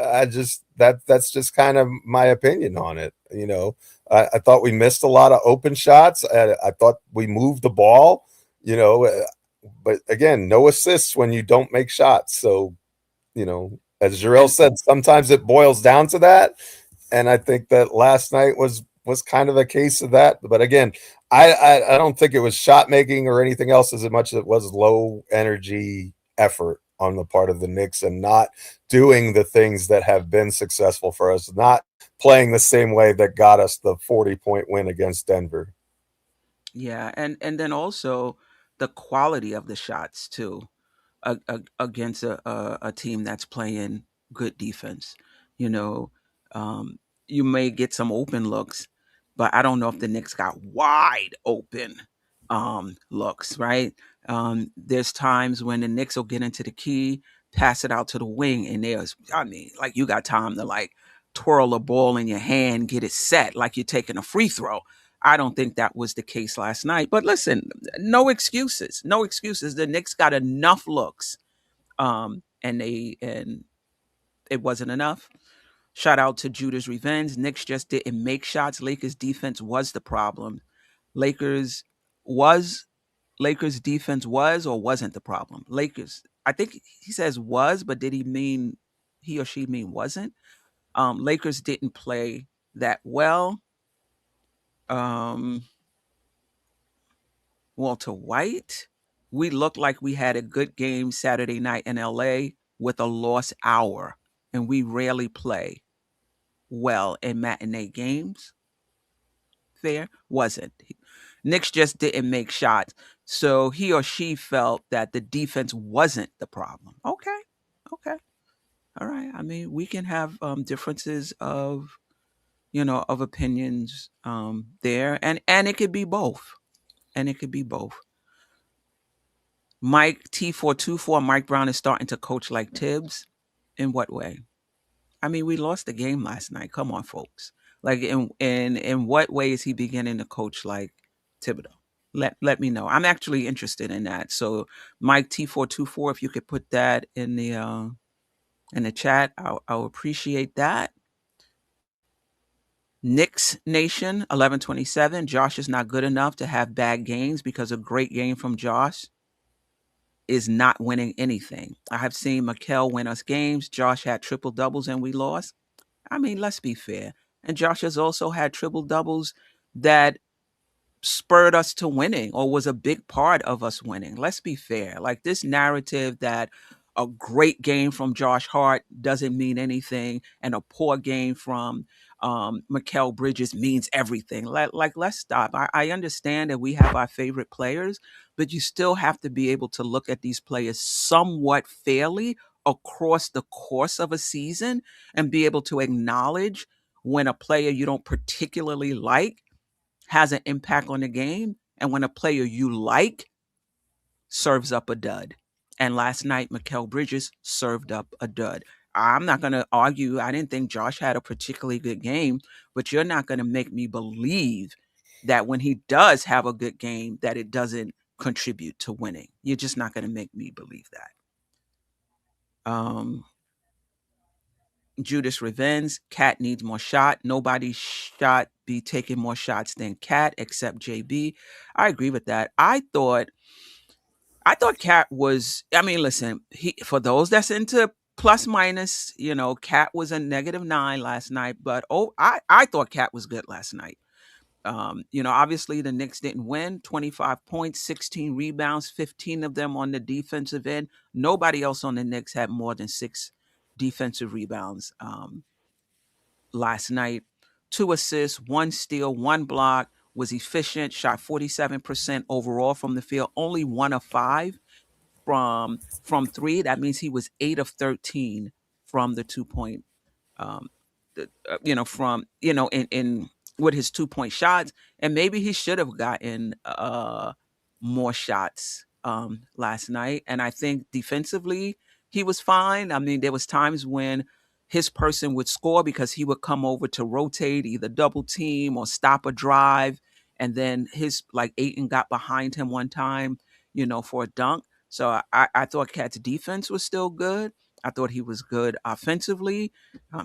I just, that's just kind of my opinion on it. I thought we missed a lot of open shots. I thought we moved the ball. but again, no assists when you don't make shots. So, as Jerrell And said, sometimes it boils down to that. And I think that last night was kind of a case of that. But again, I don't think it was shot making or anything else as much as it was low energy effort on the part of the Knicks and not doing the things that have been successful for us, not playing the same way that got us the 40-point win against Denver. yeah, and then also the quality of the shots too, against a team that's playing good defense. You know, um, you may get some open looks, but I don't know if the Knicks got wide open looks. Right? There's times when the Knicks will get into the key, pass it out to the wing, and like you got time to like twirl a ball in your hand, get it set like you're taking a free throw. I don't think that was the case last night. But listen, no excuses. No excuses. The Knicks got enough looks. And it wasn't enough. Shout out to Judas Revenge. Knicks just didn't make shots. Lakers defense was the problem. Lakers was Lakers defense was or wasn't the problem. Lakers, I think he says was, but did he or she mean wasn't? Lakers didn't play that well. Um, Walter White. We looked like we had a good game Saturday night in LA with a lost hour, and we rarely play well in matinee games. Fair? Wasn't. Knicks just didn't make shots. So he or she felt that the defense wasn't the problem. Okay. Okay. All right. I mean, we can have differences of opinions there, and it could be both. And it could be both. Mike T424, Mike Brown is starting to coach like Tibbs. In what way? I mean, we lost the game last night. Come on, folks. Like in what way is he beginning to coach like Thibodeau? Let me know. I'm actually interested in that. So Mike T424, if you could put that in the chat, I'll appreciate that. Knicks Nation 1127. Josh is not good enough to have bad games because a great game from Josh is not winning anything. I have seen Mikal win us games. Josh had triple doubles and we lost. I mean, let's be fair. And Josh has also had triple doubles that spurred us to winning or was a big part of us winning. Let's be fair. Like this narrative that a great game from Josh Hart doesn't mean anything and a poor game from Mikal Bridges means everything. Let's stop. I understand that we have our favorite players, but you still have to be able to look at these players somewhat fairly across the course of a season and be able to acknowledge when a player you don't particularly like has an impact on the game and when a player you like serves up a dud. And last night, Mikal Bridges served up a dud. I'm not going to argue. I didn't think Josh had a particularly good game, but you're not going to make me believe that when he does have a good game, that it doesn't contribute to winning. You're just not going to make me believe that. Judas Revenge, Cat needs more shot. Nobody shot be taking more shots than Cat except JB. I agree with that. I thought Cat was, I mean, listen, for those that's into plus minus, Cat was a -9 last night, but I thought Cat was good last night. Obviously the Knicks didn't win. 25 points, 16 rebounds, 15 of them on the defensive end. Nobody else on the Knicks had more than 6 defensive rebounds last night. 2 assists, 1 steal, 1 block, was efficient, shot 47% overall from the field, only 1 of 5 from 3. That means he was 8 of 13 from the 2-point from in with his 2-point shots, and maybe he should have gotten more shots last night. And I think defensively he was fine. I mean, there was times when his person would score because he would come over to rotate, either double team or stop a drive, and then his like Ayton got behind him one time, for a dunk. So I thought Cat's defense was still good. I thought he was good offensively.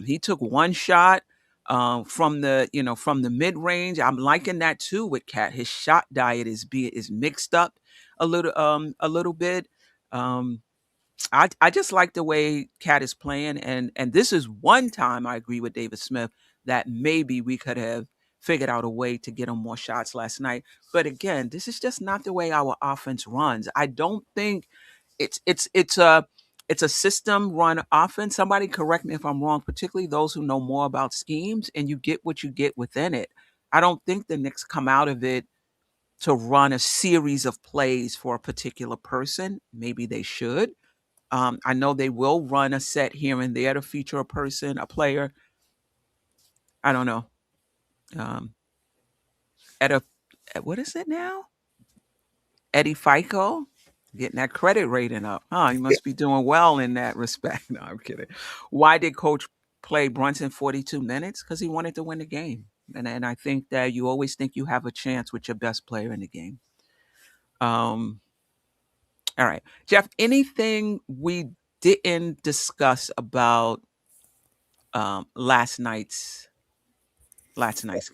He took 1 shot from the mid range. I'm liking that too with Cat. His shot diet is mixed up. a little bit. I just like the way Cat is playing, and this is one time I agree with David Smith that maybe we could have figured out a way to get him more shots last night. But again, this is just not the way our offense runs. I don't think it's a system run offense. Somebody correct me if I'm wrong, particularly those who know more about schemes, and you get what you get within it. I don't think the Knicks come out of it to run a series of plays for a particular person. Maybe they should. I know they will run a set here and there to feature a person, a player. I don't know. Um, at a what is it now? Eddie FICO getting that credit rating up. Oh, he must be doing well in that respect. No, I'm kidding. Why did Coach play Brunson 42 minutes? Because he wanted to win the game. And I think that you always think you have a chance with your best player in the game. All right. Geoff, anything we didn't discuss about last night's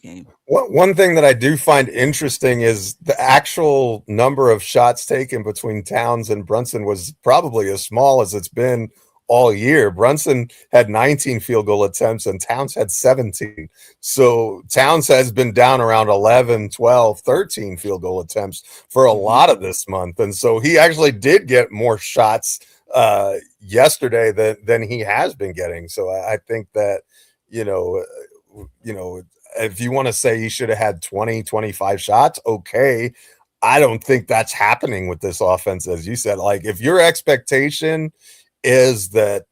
game? One thing that I do find interesting is the actual number of shots taken between Towns and Brunson was probably as small as it's been all year. Brunson had 19 field goal attempts and Towns had 17. So Towns has been down around 11, 12, 13 field goal attempts for a lot of this month. And so he actually did get more shots yesterday than he has been getting. So I think that, you know, if you want to say he should have had 20, 25 shots, okay. I don't think that's happening with this offense, as you said. Like, if your expectation is that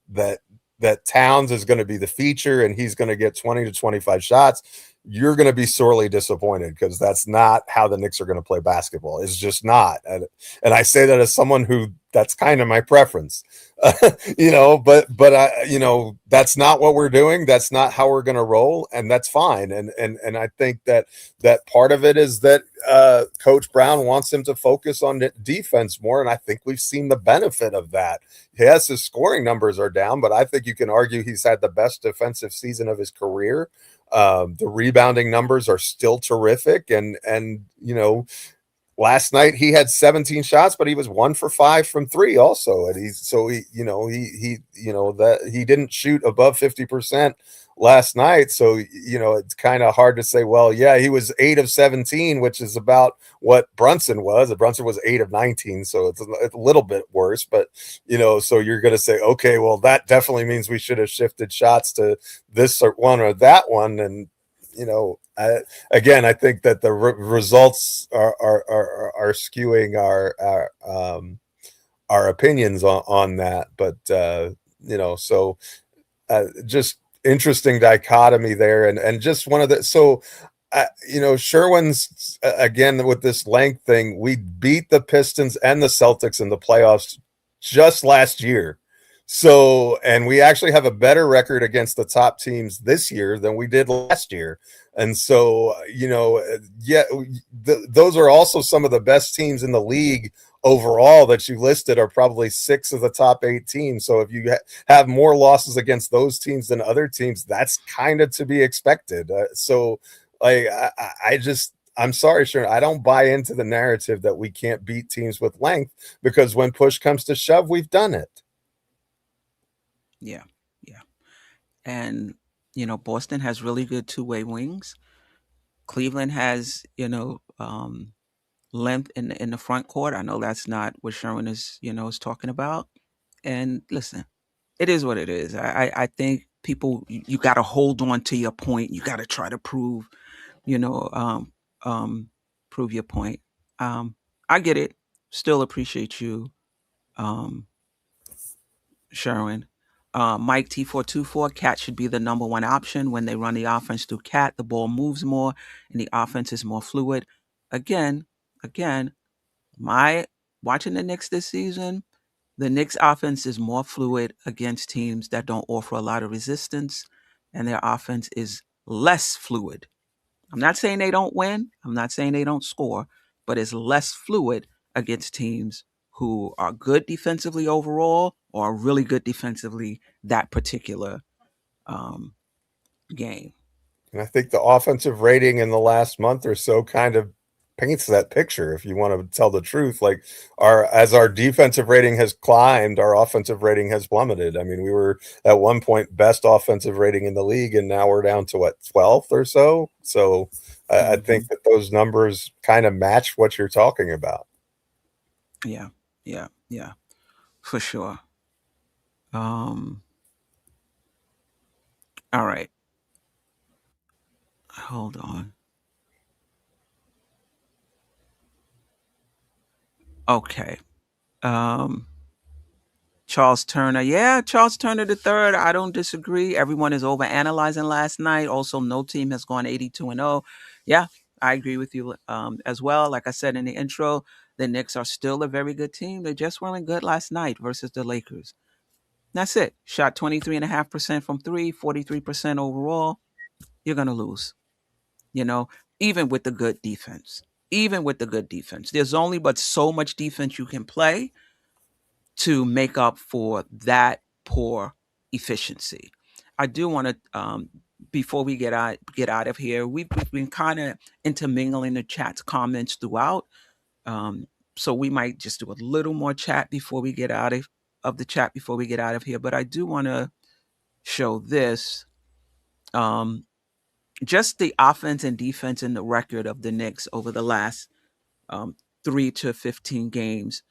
Towns is going to be the feature and he's going to get 20 to 25 shots, you're going to be sorely disappointed, because that's not how the Knicks are going to play basketball. It's just not. And I say that as someone who that's kind of my preference, but I, that's not what we're doing. That's not how we're going to roll. And that's fine. And I think that part of it is that Coach Brown wants him to focus on defense more. And I think we've seen the benefit of that. Yes, his scoring numbers are down, but I think you can argue he's had the best defensive season of his career. The rebounding numbers are still terrific. And last night he had 17 shots, but he was 1 for 5 from 3 also. And he didn't shoot above 50% last night. So, it's kind of hard to say, well, yeah, he was 8 of 17, which is about what Brunson was. Brunson was 8 of 19. So it's a little bit worse, but, so you're going to say, okay, well, that definitely means we should have shifted shots to this one or that one. And, I think that the results are skewing our opinions on that. But, so just interesting dichotomy there. And just one of the, so, Sherwin's, again, with this length thing, we beat the Pistons and the Celtics in the playoffs just last year. So, and we actually have a better record against the top teams this year than we did last year. And so, those are also some of the best teams in the league overall that you listed are probably 6 of the top 8 teams. So if you have more losses against those teams than other teams, that's kind of to be expected. I'm sorry, Sharon, I don't buy into the narrative that we can't beat teams with length, because when push comes to shove, we've done it. Yeah. And, Boston has really good two-way wings. Cleveland has, length in the front court. I know that's not what Sherwin is talking about. And listen, it is what it is. I think people, you got to hold on to your point. You got to try to prove, prove your point. I get it. Still appreciate you, Sherwin. Mike T424, Cat should be the number one option. When they run the offense through Cat, the ball moves more and the offense is more fluid. Again, my watching the Knicks this season, the Knicks offense is more fluid against teams that don't offer a lot of resistance, and their offense is less fluid. I'm not saying they don't win. I'm not saying they don't score, but it's less fluid against teams who are good defensively overall or are really good defensively that particular game. And I think the offensive rating in the last month or so kind of paints that picture. If you want to tell the truth, like as our defensive rating has climbed, our offensive rating has plummeted. I mean, we were at one point best offensive rating in the league, and now we're down to what, 12th or so. So I think that those numbers kind of match what you're talking about. Yeah, for sure. All right. Hold on. Okay. Charles Turner. Yeah, Charles Turner the third. I don't disagree. Everyone is over analyzing last night. Also, no team has gone 82-0. Yeah, I agree with you as well. Like I said in the intro, the Knicks are still a very good team. They just weren't good last night versus the Lakers. That's it. Shot 23.5% from three, 43% overall. You're going to lose, even with the good defense. Even with the good defense. There's only but so much defense you can play to make up for that poor efficiency. I do want to, before we get out of here, we've been kind of intermingling the chat's comments throughout. So we might just do a little more chat before we get out of the chat before we get out of here. But I do want to show this. Just the offense and defense in the record of the Knicks over the last 3 to 15 games.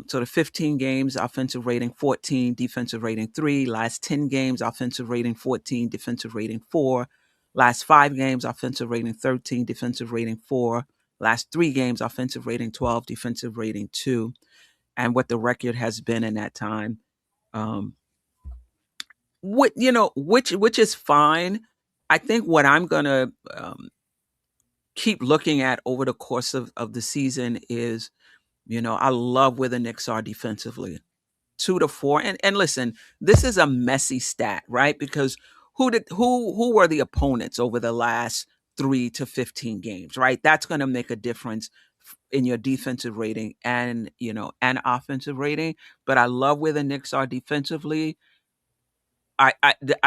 So the 15 games, offensive rating 14, defensive rating 3. Last 10 games, offensive rating 14, defensive rating 4. Last 5 games, offensive rating 13, defensive rating 4. Last 3 games, offensive rating 12, defensive rating 2. And what the record has been in that time. Which is fine. I think what I'm gonna keep looking at over the course of the season is, I love where the Knicks are defensively. 2-4. And listen, this is a messy stat, right? Because who were the opponents over the last 3 to 15 games, right? That's going to make a difference in your defensive rating and offensive rating. But I love where the Knicks are defensively. I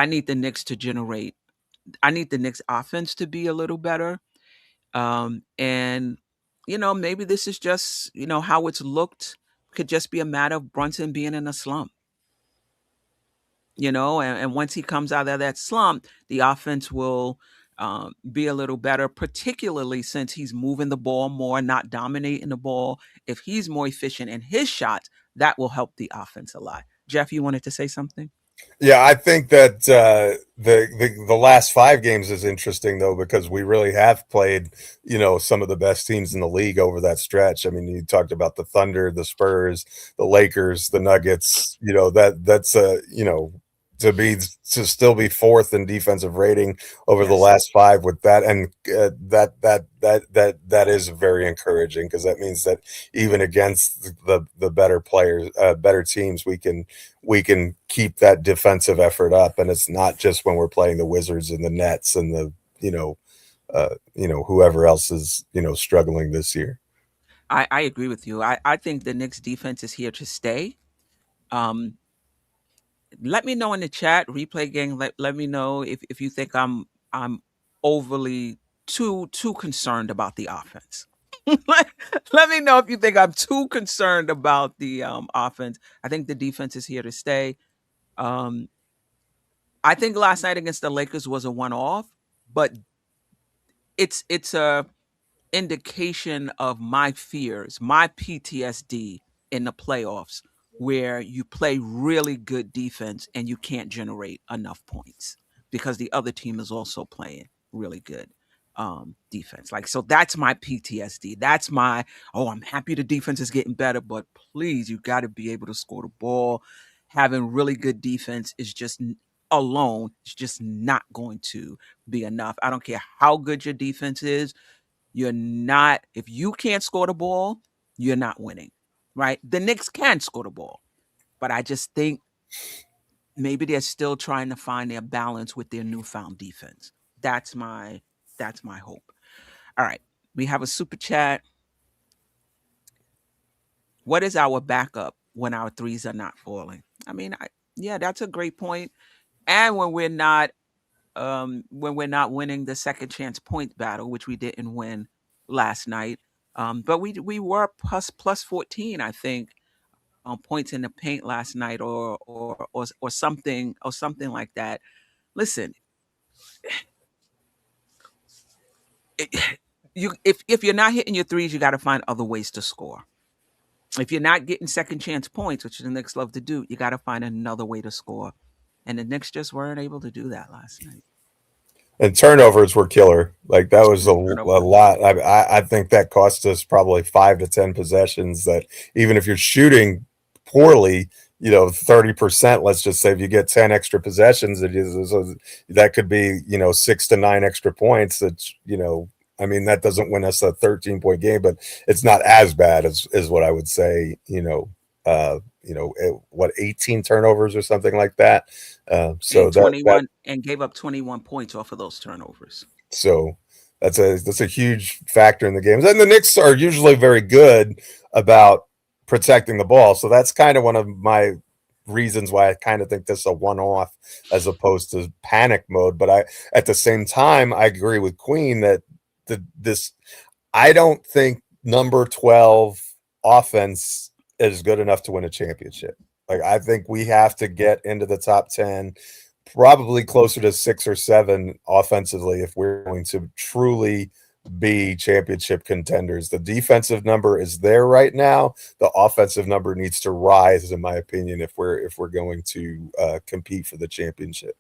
need the Knicks to generate. I need the Knicks offense to be a little better. And maybe this is just, how it's looked. Could just be a matter of Brunson being in a slump. And once he comes out of that slump, the offense will be a little better, particularly since he's moving the ball more, not dominating the ball. If he's more efficient in his shots, that will help the offense a lot. Geoff, you wanted to say something? Yeah, I think that the last 5 games is interesting though, because we really have played, some of the best teams in the league over that stretch. I mean, you talked about the Thunder, the Spurs, the Lakers, the Nuggets. That's to still be fourth in defensive rating over the last 5 with that, and that is very encouraging, because that means that even against the better players, better teams, we can keep that defensive effort up, and it's not just when we're playing the Wizards and the Nets and the whoever else is struggling this year. I agree with you. I think the Knicks defense is here to stay. Let me know in the chat, replay gang. Let me know if you think I'm overly too concerned about the offense. let me know if you think I'm too concerned about the offense. I think the defense is here to stay. I think last night against the Lakers was a one-off, but it's a indication of my fears, my PTSD in the playoffs, where you play really good defense and you can't generate enough points because the other team is also playing really good defense. So that's my PTSD. That's my, I'm happy the defense is getting better, but please, you got to be able to score the ball. Having really good defense is just alone, it's just not going to be enough. I don't care how good your defense is. If you can't score the ball, you're not winning, right? The Knicks can score the ball, but I just think maybe they're still trying to find their balance with their newfound defense. That's my hope. All right. We have a super chat. What is our backup when our threes are not falling? I mean, that's a great point. And when we're not winning the second chance point battle, which we didn't win last night, But we were plus 14, I think, on points in the paint last night, or something like that. Listen, if you're not hitting your threes, you got to find other ways to score. If you're not getting second chance points, which the Knicks love to do, you got to find another way to score. And the Knicks just weren't able to do that last night. And turnovers were killer. Like that was a Turnovers. lot. I think that cost us probably 5 to 10 possessions. That even if you're shooting poorly, 30%. Let's just say if you get 10 extra possessions, that could be 6 to 9 extra points. That's I mean, that doesn't win us a 13-point game, but it's not as bad as what I would say. What 18 turnovers or something like that. So and 21 and gave up 21 points off of those turnovers. So that's a huge factor in the games. And the Knicks are usually very good about protecting the ball. So that's kind of one of my reasons why I kind of think this is a one-off as opposed to panic mode. But at the same time, I agree with Queen that I don't think number 12 offense is good enough to win a championship. Like, I think we have to get into the top 10, probably closer to 6 or 7 offensively if we're going to truly be championship contenders. The defensive number is there right now. The offensive number needs to rise, in my opinion, if we're going to compete for the championship.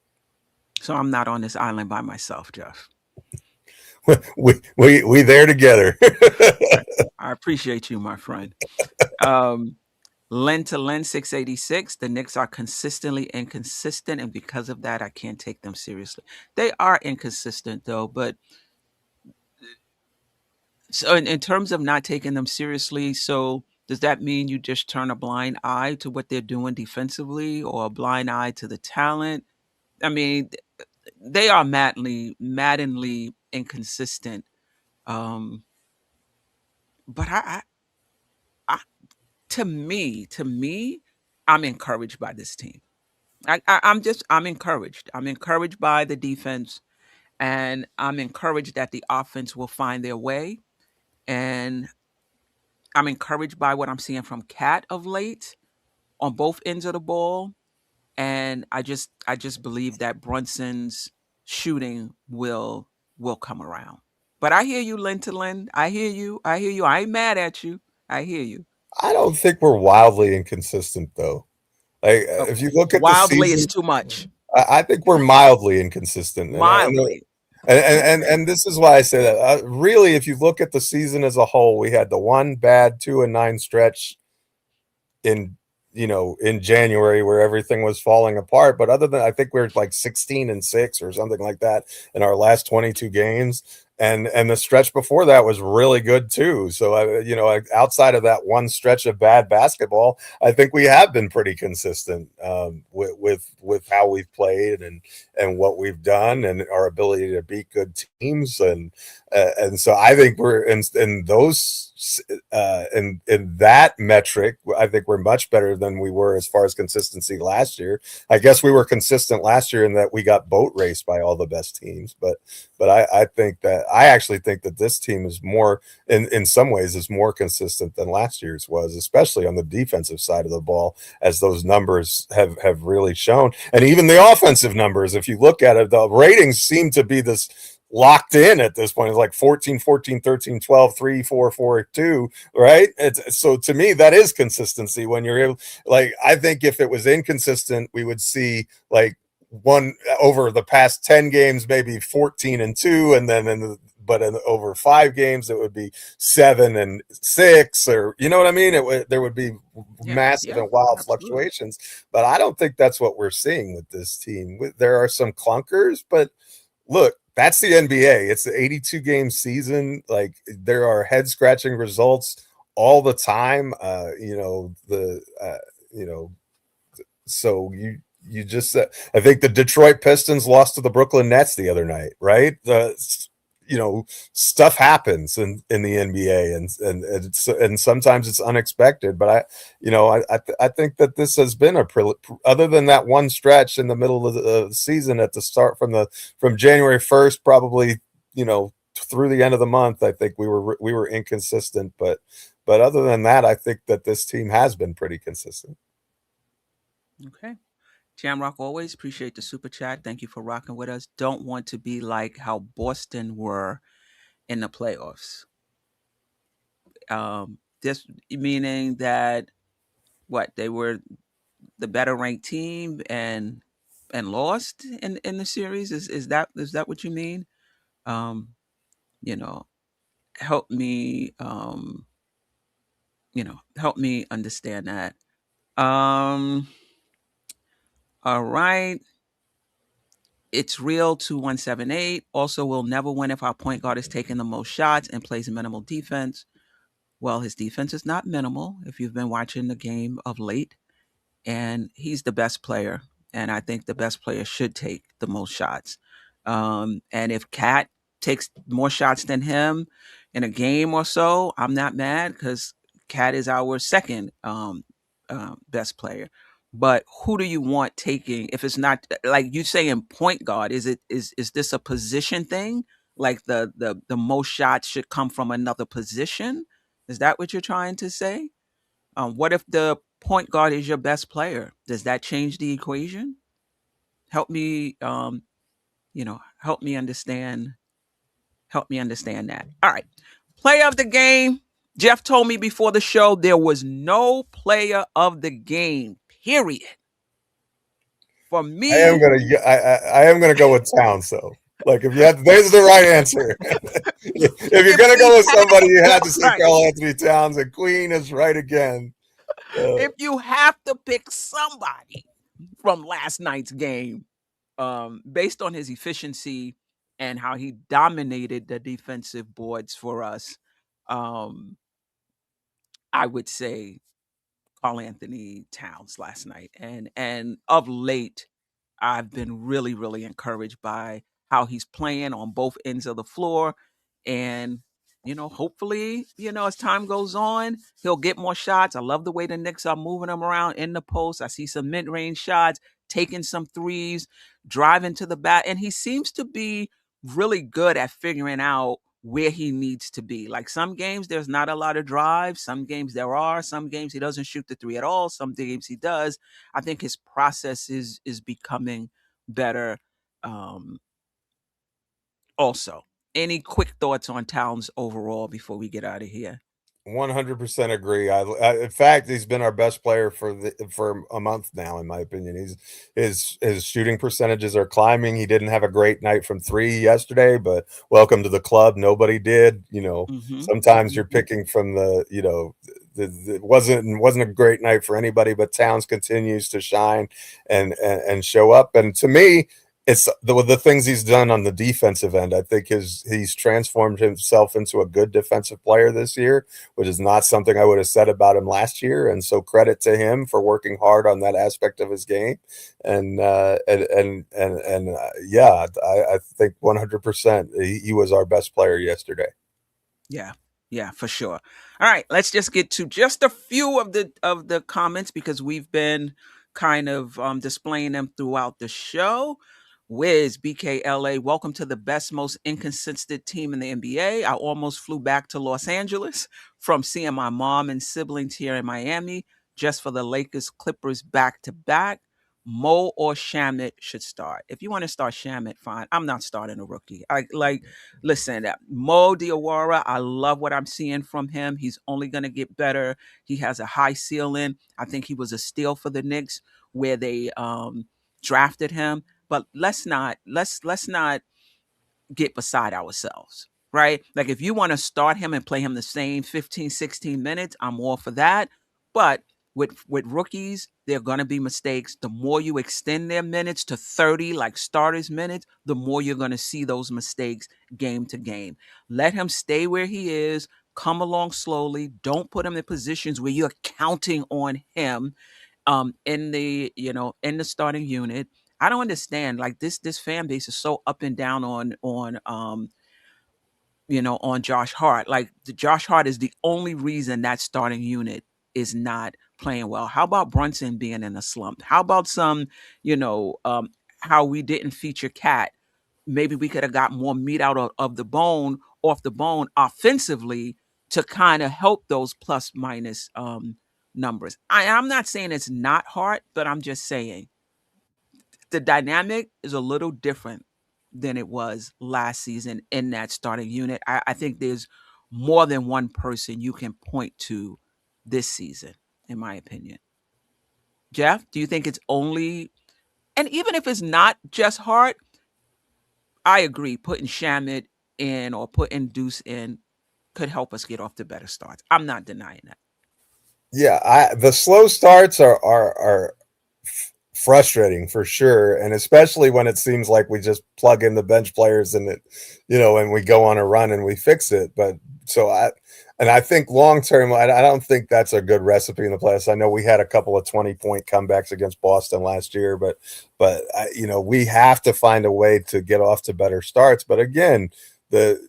So I'm not on this island by myself, Geoff. we there together. I appreciate you, my friend. Len to Len 686. The Knicks are consistently inconsistent, and because of that, I can't take them seriously. They are inconsistent, though, but so in terms of not taking them seriously, so does that mean you just turn a blind eye to what they're doing defensively, or a blind eye to the talent? I mean, they are maddeningly inconsistent. But to me, I'm encouraged by this team. I'm encouraged. I'm encouraged by the defense, and I'm encouraged that the offense will find their way. And I'm encouraged by what I'm seeing from Cat of late on both ends of the ball. And I just believe that Brunson's shooting will come around. But I hear you, Len to Len. I hear you. I ain't mad at you. I hear you. I don't think we're wildly inconsistent, though. Like, if you look at wildly the season, is too much. I think we're mildly inconsistent. Mildly. And this is why I say that. Really, if you look at the season as a whole, we had the one bad 2-9 stretch in January where everything was falling apart. But other than, I think we're like 16-6 or something like that in our last 22 games. And the stretch before that was really good too. So outside of that one stretch of bad basketball, I think we have been pretty consistent with how we've played and what we've done and our ability to beat good teams. And so I think we're in those in that metric. I think we're much better than we were as far as consistency last year. I guess we were consistent last year in that we got boat raced by all the best teams, but I actually think that this team is more, in some ways, is more consistent than last year's was, especially on the defensive side of the ball, as those numbers have really shown. And even the offensive numbers, if you look at it, the ratings seem to be this locked in at this point. It's like 14, 14, 13, 12, 3, 4, 4, 2, right? So to me, that is consistency when you're able, like, I think if it was inconsistent, we would see like one over the past 10 games, maybe 14-2, and then over 5 games, it would be 7-6, or you know what I mean? There would be massive and wild fluctuations, but I don't think that's what we're seeing with this team. There are some clunkers, but look, that's the NBA. It's the 82-game season. Like, there are head-scratching results all the time. So you just I think the Detroit Pistons lost to the Brooklyn Nets the other night, right? Stuff happens in the NBA, and sometimes it's unexpected. But I think that this has been other than that one stretch in the middle of the season at the start from January 1st, probably through the end of the month, I think we were inconsistent, but other than that, I think that this team has been pretty consistent. Okay. Jamrock, always appreciate the super chat. Thank you for rocking with us. Don't want to be like how Boston were in the playoffs. This meaning that what they were the better ranked team and lost in the series. Is that what you mean? Um, you know, help me. Help me understand that. Um, all right. It's real 2178. Also, we'll never win if our point guard is taking the most shots and plays minimal defense. Well, his defense is not minimal if you've been watching the game of late. And he's the best player. And I think the best player should take the most shots. And if Cat takes more shots than him in a game or so, I'm not mad because Cat is our second best player. But who do you want taking? If it's not like you saying point guard, is this a position thing? Like the most shots should come from another position? Is that what you're trying to say? What if the point guard is your best player? Does that change the equation? Help me, help me understand. Help me understand that. All right, player of the game. Geoff told me before the show there was no player of the game. Period. For me, I am gonna go with Towns. So, like, if you had, there's the right answer. If you're gonna go with somebody, you had to say right. Karl Anthony Towns, and Queen is right again. If you have to pick somebody from last night's game, based on his efficiency and how he dominated the defensive boards for us, I would say Karl Anthony Towns last night. And of late, I've been really, really encouraged by how he's playing on both ends of the floor. And, hopefully, as time goes on, he'll get more shots. I love the way the Knicks are moving him around in the post. I see some mid-range shots, taking some threes, driving to the back. And he seems to be really good at figuring out where he needs to be. Like some games, there's not a lot of drive. Some games there are. Some games he doesn't shoot the three at all. Some games he does. I think his process is becoming better. Also, any quick thoughts on Towns overall before we get out of here? 100% agree. In fact, he's been our best player for a month now, in my opinion. His shooting percentages are climbing. He didn't have a great night from three yesterday, but welcome to the club. Nobody did. Sometimes you're picking from it wasn't a great night for anybody, but Towns continues to shine and show up. And to me, it's the things he's done on the defensive end. I think he's transformed himself into a good defensive player this year, which is not something I would have said about him last year. And so credit to him for working hard on that aspect of his game. And yeah, I think 100% he was our best player yesterday. Yeah, for sure. All right, let's just get to just a few of the comments because we've been kind of displaying them throughout the show. Wiz BKLA, welcome to the best, most inconsistent team in the NBA. I almost flew back to Los Angeles from seeing my mom and siblings here in Miami just for the Lakers Clippers back to back. Mo or Shamet should start. If you want to start Shamet, fine. I'm not starting a rookie. Listen, Mo Diawara, I love what I'm seeing from him. He's only going to get better. He has a high ceiling. I think he was a steal for the Knicks where they drafted him. But let's not get beside ourselves, right? Like if you want to start him and play him the same 15, 16 minutes, I'm all for that. But with rookies, there are going to be mistakes. The more you extend their minutes to 30, like starters minutes, the more you're going to see those mistakes game to game. Let him stay where he is, come along slowly. Don't put him in positions where you're counting on him in the starting unit. I don't understand. Like this fan base is so up and down on Josh Hart. Like the Josh Hart is the only reason that starting unit is not playing well. How about Brunson being in a slump? How about how we didn't feature Cat maybe we could have got more meat out of the bone, off the bone offensively to kind of help those plus minus numbers. I'm not saying it's not hard, but I'm just saying the dynamic is a little different than it was last season in that starting unit. I think there's more than one person you can point to this season, in my opinion. Geoff, do you think it's only, and even if it's not just Hart, I agree, putting Shamit in or putting Deuce in could help us get off to better starts. I'm not denying that. Yeah, the slow starts are frustrating for sure, and especially when it seems like we just plug in the bench players and and we go on a run and we fix it. But I think long term, I don't think that's a good recipe in the playoffs. I know we had a couple of 20-point comebacks against Boston last year, but we have to find a way to get off to better starts. But again, the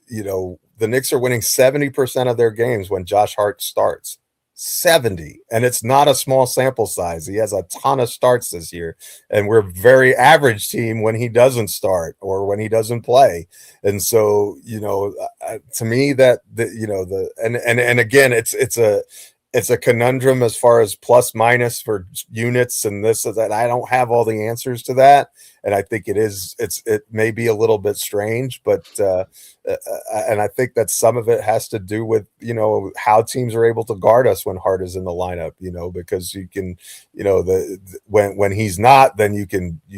Knicks are winning 70% of their games when Josh Hart starts. 70, and it's not a small sample size. He has a ton of starts this year, and we're a very average team when he doesn't start or when he doesn't play. And so to me that and again it's a conundrum as far as plus minus for units and this and that. I don't have all the answers to that, and I think it may be a little bit strange, but and I think that some of it has to do with how teams are able to guard us when Hart is in the lineup, because you can when he's not, then the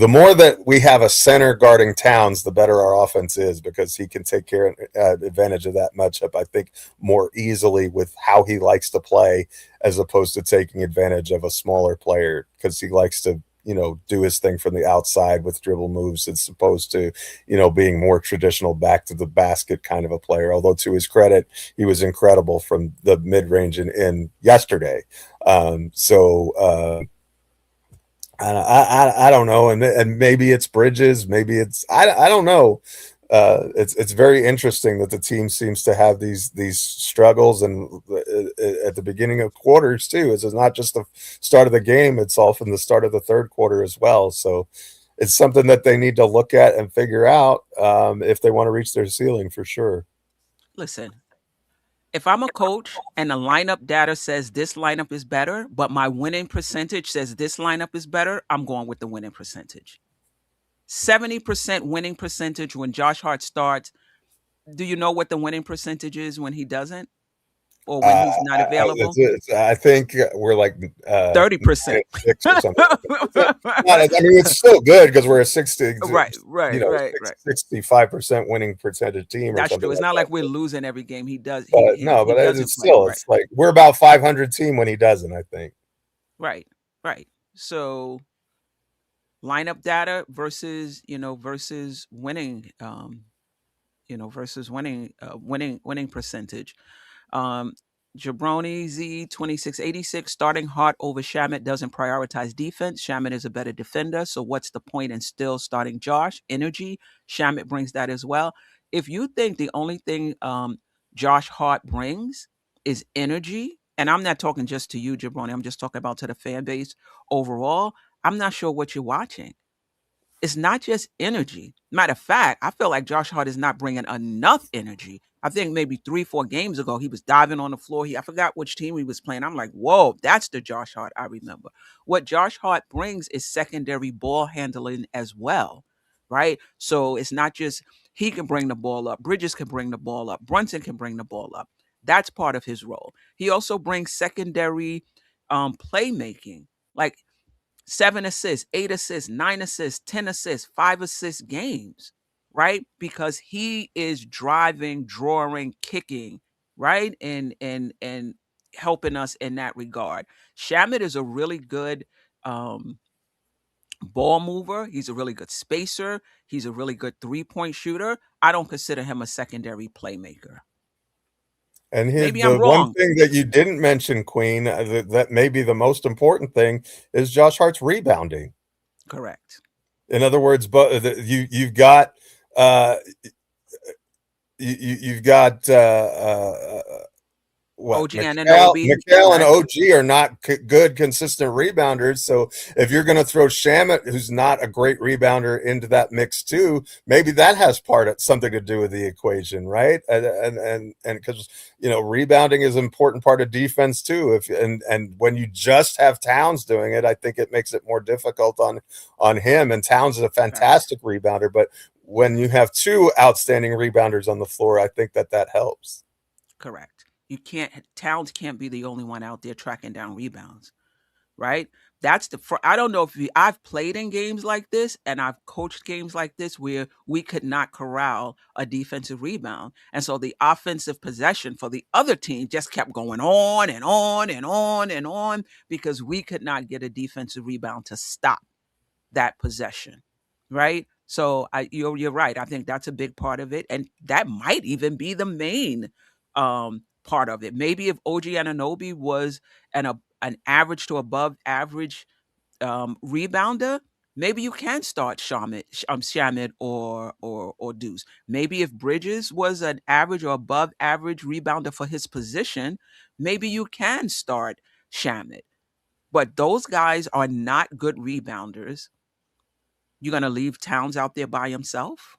more that we have a center guarding Towns, the better our offense is, because he can take advantage of that matchup, I think, more easily with how he likes to play, as opposed to taking advantage of a smaller player, because he likes to do his thing from the outside with dribble moves, as opposed to being more traditional back to the basket kind of a player. Although, to his credit, he was incredible from the mid-range in yesterday. I don't know, and maybe it's Bridges, maybe it's I don't know. It's very interesting that the team seems to have these struggles, and at the beginning of quarters too. It's not just the start of the game; it's often the start of the third quarter as well. So it's something that they need to look at and figure out if they want to reach their ceiling, for sure. Listen, if I'm a coach and the lineup data says this lineup is better, but my winning percentage says this lineup is better, I'm going with the winning percentage. 70% winning percentage when Josh Hart starts. Do you know what the winning percentage is when he doesn't, or when he's not available? I think we're like 30%. 6 or something. It's still good because we're a 60, right. 65% winning percentage team. That's true. It's not like we're losing every game he does. But it's still, it's like we're about 500 team when he doesn't, I think. Right. So lineup data versus winning, winning percentage. Jabroni Z 2686, starting Hart over Shamit doesn't prioritize defense. Shamit is a better defender, so what's the point in still starting Josh? Energy. Shamit brings that as well. If you think the only thing Josh Hart brings is energy, and I'm not talking just to you, Jabroni, I'm just talking about to the fan base overall, I'm not sure what you're watching. It's not just energy. Matter of fact, I feel like Josh Hart is not bringing enough energy. I think maybe 3-4 games ago, he was diving on the floor. I forgot which team he was playing. I'm like, whoa, that's the Josh Hart I remember. What Josh Hart brings is secondary ball handling as well, right? So it's not just he can bring the ball up. Bridges can bring the ball up. Brunson can bring the ball up. That's part of his role. He also brings secondary playmaking, like 7 assists, 8 assists, 9 assists, 10 assists, 5 assist games, right? Because he is driving, drawing, kicking, right? And helping us in that regard. Shamit is a really good ball mover. He's a really good spacer. He's a really good 3-point shooter. I don't consider him a secondary playmaker. And the one thing that you didn't mention, Queen, that may be the most important thing, is Josh Hart's rebounding. Correct. In other words, but you've got you've got what OG Anunoby, Mikal and right? OG are not good, consistent rebounders. So if you're going to throw Shamet, who's not a great rebounder, into that mix too, maybe that has something to do with the equation, right? And because rebounding is an important part of defense too. And when you just have Towns doing it, I think it makes it more difficult on him. And Towns is a fantastic rebounder, but when you have two outstanding rebounders on the floor, I think that helps. Correct. Towns can't be the only one out there tracking down rebounds, right? I don't know if I've played in games like this and I've coached games like this where we could not corral a defensive rebound. And so the offensive possession for the other team just kept going on and on and on and on because we could not get a defensive rebound to stop that possession, right? So you're right. I think that's a big part of it, and that might even be the main part of it. Maybe if OG Anunoby was an average to above average rebounder, maybe you can start Shamet or Deuce. Maybe if Bridges was an average or above average rebounder for his position, maybe you can start Shamet. But those guys are not good rebounders. You're going to leave Towns out there by himself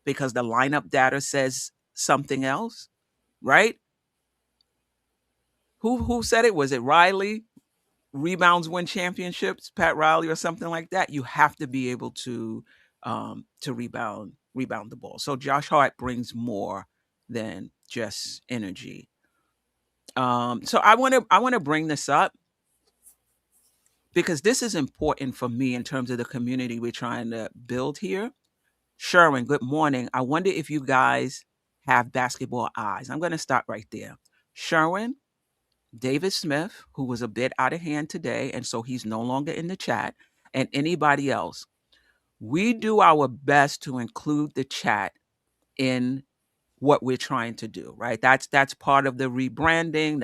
because the lineup data says something else, right? Who said it? Was it Riley? Rebounds win championships, Pat Riley or something like that. You have to be able to rebound the ball. So Josh Hart brings more than just energy. So I want to bring this up because this is important for me in terms of the community we're trying to build here. Sherwin, good morning. I wonder if you guys have basketball eyes. I'm going to stop right there. Sherwin, David Smith, who was a bit out of hand today, and so he's no longer in the chat, and anybody else. We do our best to include the chat in what we're trying to do, right? That's part of the rebranding.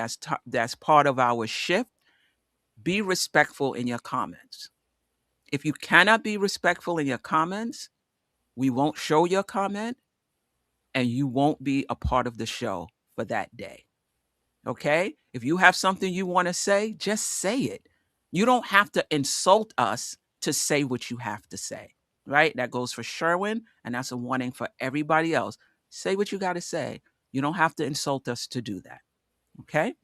That's part of our shift. Be respectful in your comments. If you cannot be respectful in your comments, we won't show your comment and you won't be a part of the show for that day. Okay? If you have something you want to say, just say it. You don't have to insult us to say what you have to say, right? That goes for Sherwin, and that's a warning for everybody else. Say what you got to say. You don't have to insult us to do that. Okay?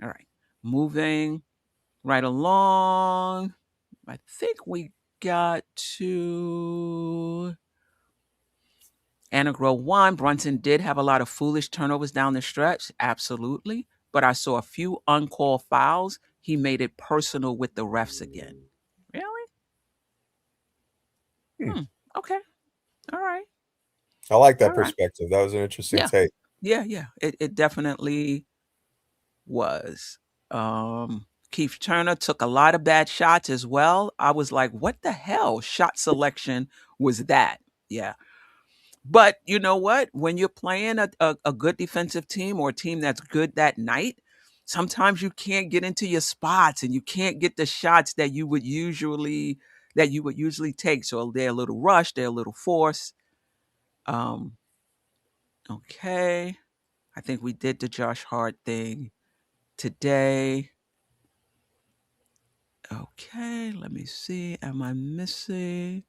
All right. Moving right along. I think we got to Anna Grow 1. Brunson did have a lot of foolish turnovers down the stretch. Absolutely. But I saw a few uncalled fouls. He made it personal with the refs again. Really? Okay. All right. I like that perspective. That was an interesting take. Yeah. It definitely was. Keith Turner took a lot of bad shots as well. I was like, what the hell shot selection was that? Yeah. But you know what? When you're playing a good defensive team or a team that's good that night, sometimes you can't get into your spots and you can't get the shots that you would usually take. So they're a little rushed, they're a little forced. Okay. I think we did the Josh Hart thing today. Okay, let me see. Am I missing?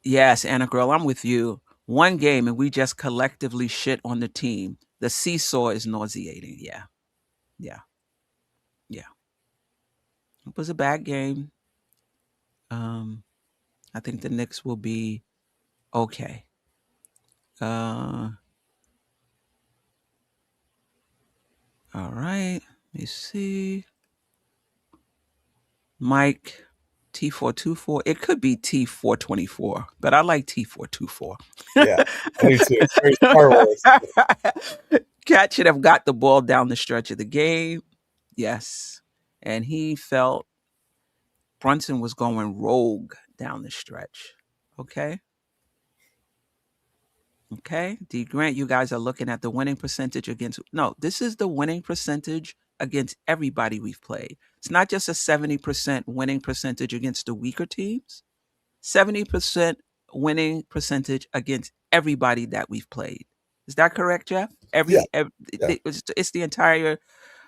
Yes, Anna Girl, I'm with you. One game and we just collectively shit on the team. The seesaw is nauseating. Yeah. It was a bad game. I think the Knicks will be okay. All right. Let me see. Mike T424. It could be T424, but I like T424. Yeah, me too. It's very Star Wars. Cat should have got the ball down the stretch of the game. Yes. And he felt Brunson was going rogue down the stretch. Okay. D. Grant, you guys are looking at the winning percentage against. No, this is the winning percentage against everybody we've played. It's not just a 70% winning percentage against the weaker teams. 70% winning percentage against everybody that we've played. Is that correct, Geoff? Yeah, yeah. It's the entire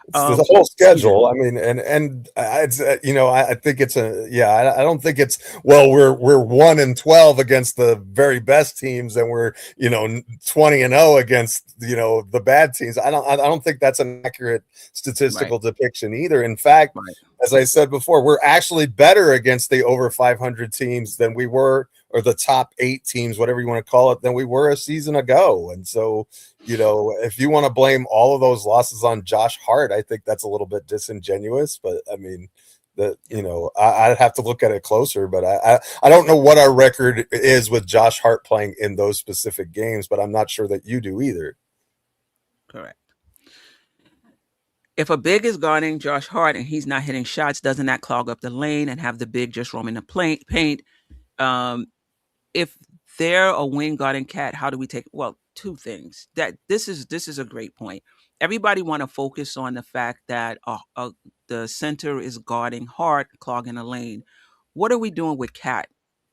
It's the whole season. schedule. I mean, and it's I think it's I don't think it's well we're 1-12 against the very best teams and we're 20-0 against the bad teams. I don't think that's an accurate Right, statistical depiction either. In fact, right. as I said before, we're actually better against the over 500 teams than we were, or the top 8 teams, whatever you want to call it, than we were a season ago. And so if you want to blame all of those losses on Josh Hart, I think that's a little bit disingenuous. But I mean, I'd have to look at it closer. But I don't know what our record is with Josh Hart playing in those specific games, but I'm not sure that you do either. Correct. If a big is guarding Josh Hart and he's not hitting shots, doesn't that clog up the lane and have the big just roaming the paint? If they're a wing guarding cat, how do we take? Well, two things. That this is a great point. Everybody want to focus on the fact that the center is guarding Hart, clogging the lane. What are we doing with Cat,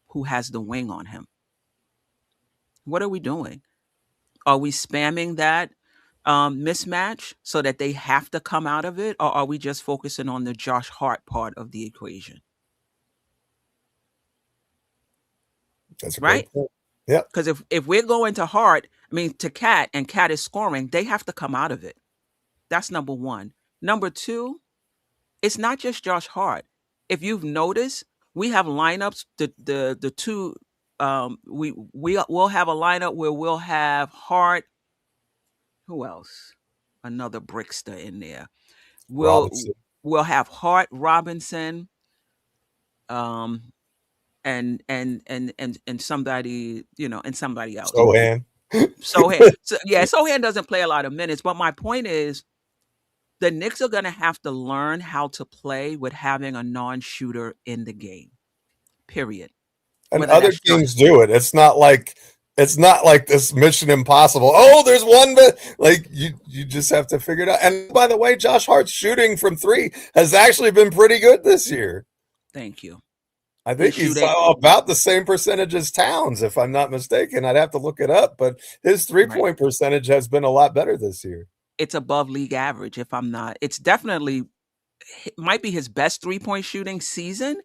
who has the wing on him? What are we doing? Are we spamming that mismatch so that they have to come out of it, or are we just focusing on the Josh Hart part of the equation? That's a Right? great point. Yeah. Because if we're going to Hart, to Cat, and Cat is scoring, they have to come out of it. That's number one. Number two, it's not just Josh Hart. If you've noticed, we have lineups. The two we'll have a lineup where we'll have Hart. Who else? Another Brickster in there. We'll Robinson. we'll have Hart, Robinson, um, and somebody, and somebody else. Sohan. Sohan doesn't play a lot of minutes, but my point is the Knicks are going to have to learn how to play with having a non-shooter in the game. Period. And Whether other that's teams do it. It's not like this Mission Impossible. Oh, there's one, but like you just have to figure it out. And by the way, Josh Hart's shooting from 3 has actually been pretty good this year. Thank you. I think he's about the same percentage as Towns, if I'm not mistaken. I'd have to look it up, but his 3-point percentage has been a lot better this year. It's above league average, if I'm not. It's definitely might be his best 3-point shooting season,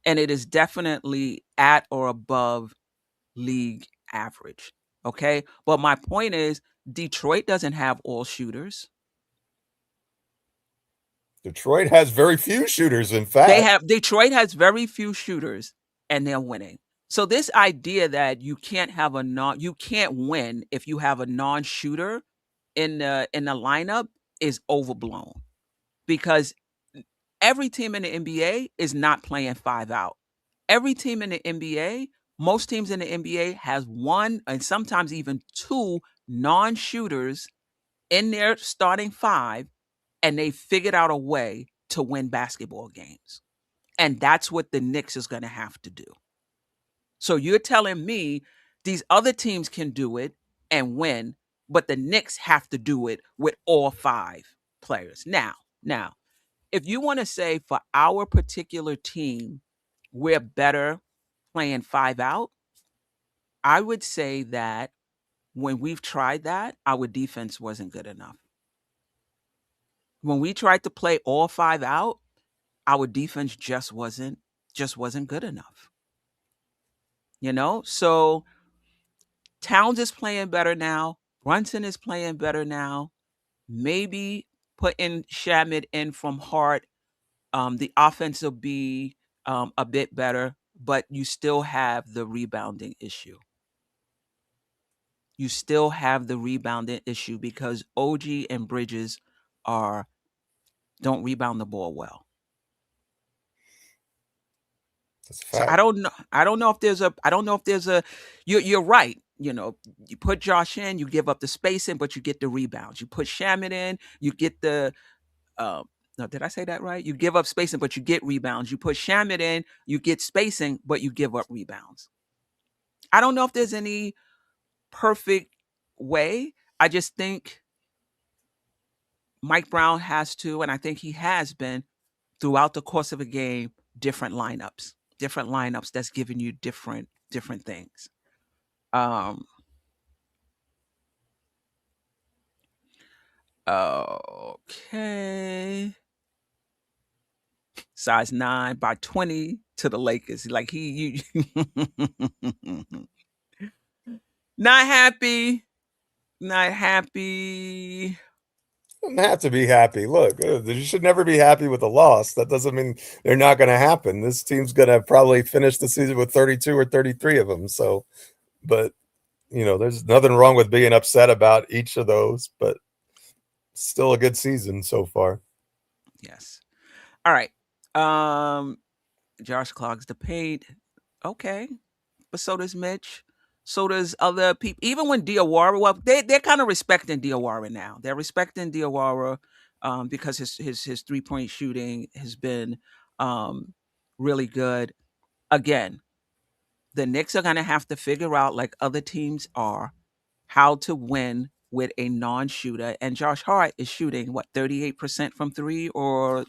and it is definitely at or above league average. Okay? But my point is Detroit doesn't have all shooters. Detroit has very few shooters, in fact. Detroit has very few shooters, and they're winning. So this idea that you can't win if you have a non-shooter in the lineup is overblown, because every team in the NBA is not playing 5 out. Every team in the NBA, most teams in the NBA has 1 and sometimes even 2 non-shooters in their starting 5, and they figured out a way to win basketball games. And that's what the Knicks is going to have to do. So you're telling me these other teams can do it and win, but the Knicks have to do it with all 5 players. Now, if you want to say for our particular team, we're better playing 5 out, I would say that when we've tried that, our defense wasn't good enough. When we tried to play all 5 out, our defense just wasn't good enough. So Towns is playing better now. Brunson is playing better now. Maybe putting Shamet in from Hart, the offense will be a bit better, but you still have the rebounding issue. You still have the rebounding issue because OG and Bridges don't rebound the ball well. So I don't know if there's a you're right. You put Josh in, you give up the spacing, but you get the rebounds. You put Shamet in, you get the no, did I say that right? You give up spacing, but you get rebounds. You put Shamet in, you get spacing, but you give up rebounds. I don't know if there's any perfect way. I just think Mike Brown has to, and I think he has been throughout the course of a game, different lineups that's giving you different things. Okay. Size 9 by 20 to the Lakers. Like you not happy. Not happy. Don't have to be happy. Look, you should never be happy with a loss. That doesn't mean they're not going to happen. This team's going to probably finish the season with 32 or 33 of them. So, but there's nothing wrong with being upset about each of those, but still a good season so far. Yes. All right. Josh clogs the paint. Okay. But so does Mitch. So does other people. Even when Diawara, well, they're kind of respecting Diawara now. They're respecting Diawara because his 3-point shooting has been really good. Again, the Knicks are going to have to figure out, like other teams are, how to win with a non-shooter. And Josh Hart is shooting 38% from 3, or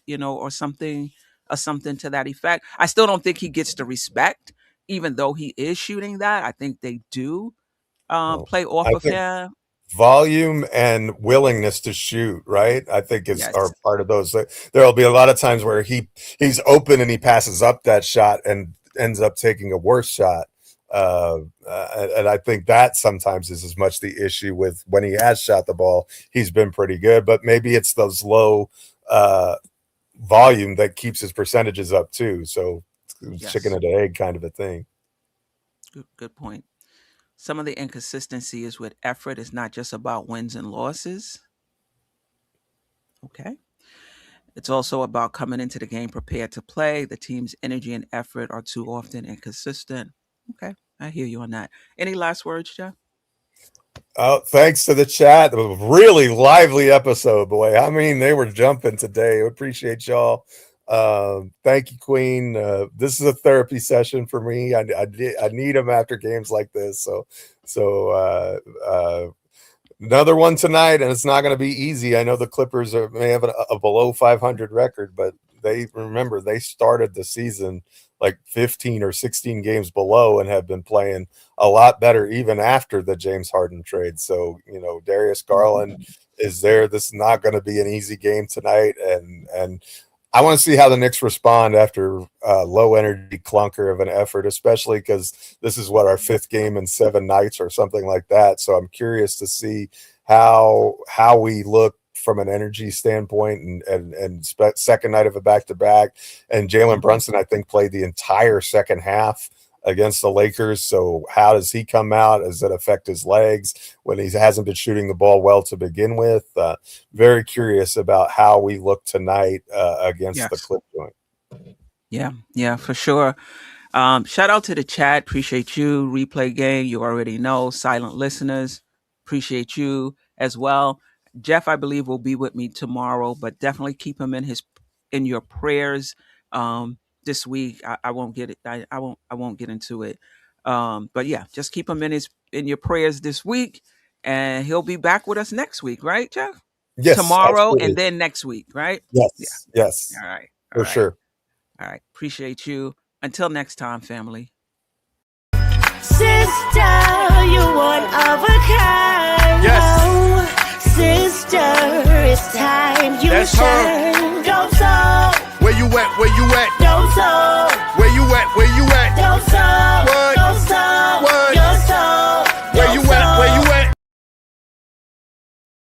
something to that effect. I still don't think he gets the respect, even though he is shooting that. I think they do play off of him. Volume and willingness to shoot, right? I think Yes. are part of those. There'll be a lot of times where he's open and he passes up that shot and ends up taking a worse shot. And I think that sometimes is as much the issue with when he has shot the ball. He's been pretty good, but maybe it's those low volume that keeps his percentages up too. So Yes. chicken and egg kind of a thing. Good point. Some of the inconsistency is with effort. It's not just about wins and losses. Okay. It's also about coming into the game prepared to play. The team's energy and effort are too often inconsistent. Okay. I hear you on that. Any last words, Jeff? Oh, thanks to the chat. It was a really lively episode, boy. I mean, they were jumping today. I appreciate y'all. Thank you, Queen. This is a therapy session for me. I need them after games like this. So another one tonight, and it's not going to be easy. I know the Clippers may have a below 500 record, but they started the season like 15 or 16 games below and have been playing a lot better even after the James Harden trade. So, Darius Garland is there. This is not going to be an easy game tonight. And I want to see how the Knicks respond after low energy clunker of an effort, especially because this is our 5th game in 7 nights or something like that. So I'm curious to see how we look from an energy standpoint and second night of a back-to-back. And Jalen Brunson, I think, played the entire second half against the Lakers. So how does he come out? Does that affect his legs when he hasn't been shooting the ball well to begin with? Very curious about how we look tonight against the Clip joint. Yeah, for sure. Shout out to the chat. Appreciate you. Replay Gang, you already know. Silent listeners, appreciate you as well. Jeff, I believe, will be with me tomorrow, but definitely keep him in your prayers this week. I won't get it. I won't get into it. But yeah, just keep him in your prayers this week, and he'll be back with us next week, right, Jeff? Yes. Tomorrow absolutely. And then next week, right? Yes. Yeah. Yes. All right. For sure. All right. Appreciate you. Until next time, family. Sister, you're one of a kind. Yes. Sister, it's time you That's shine. Don't so. Where you at? Where you at? Don't so. Where you at? Where you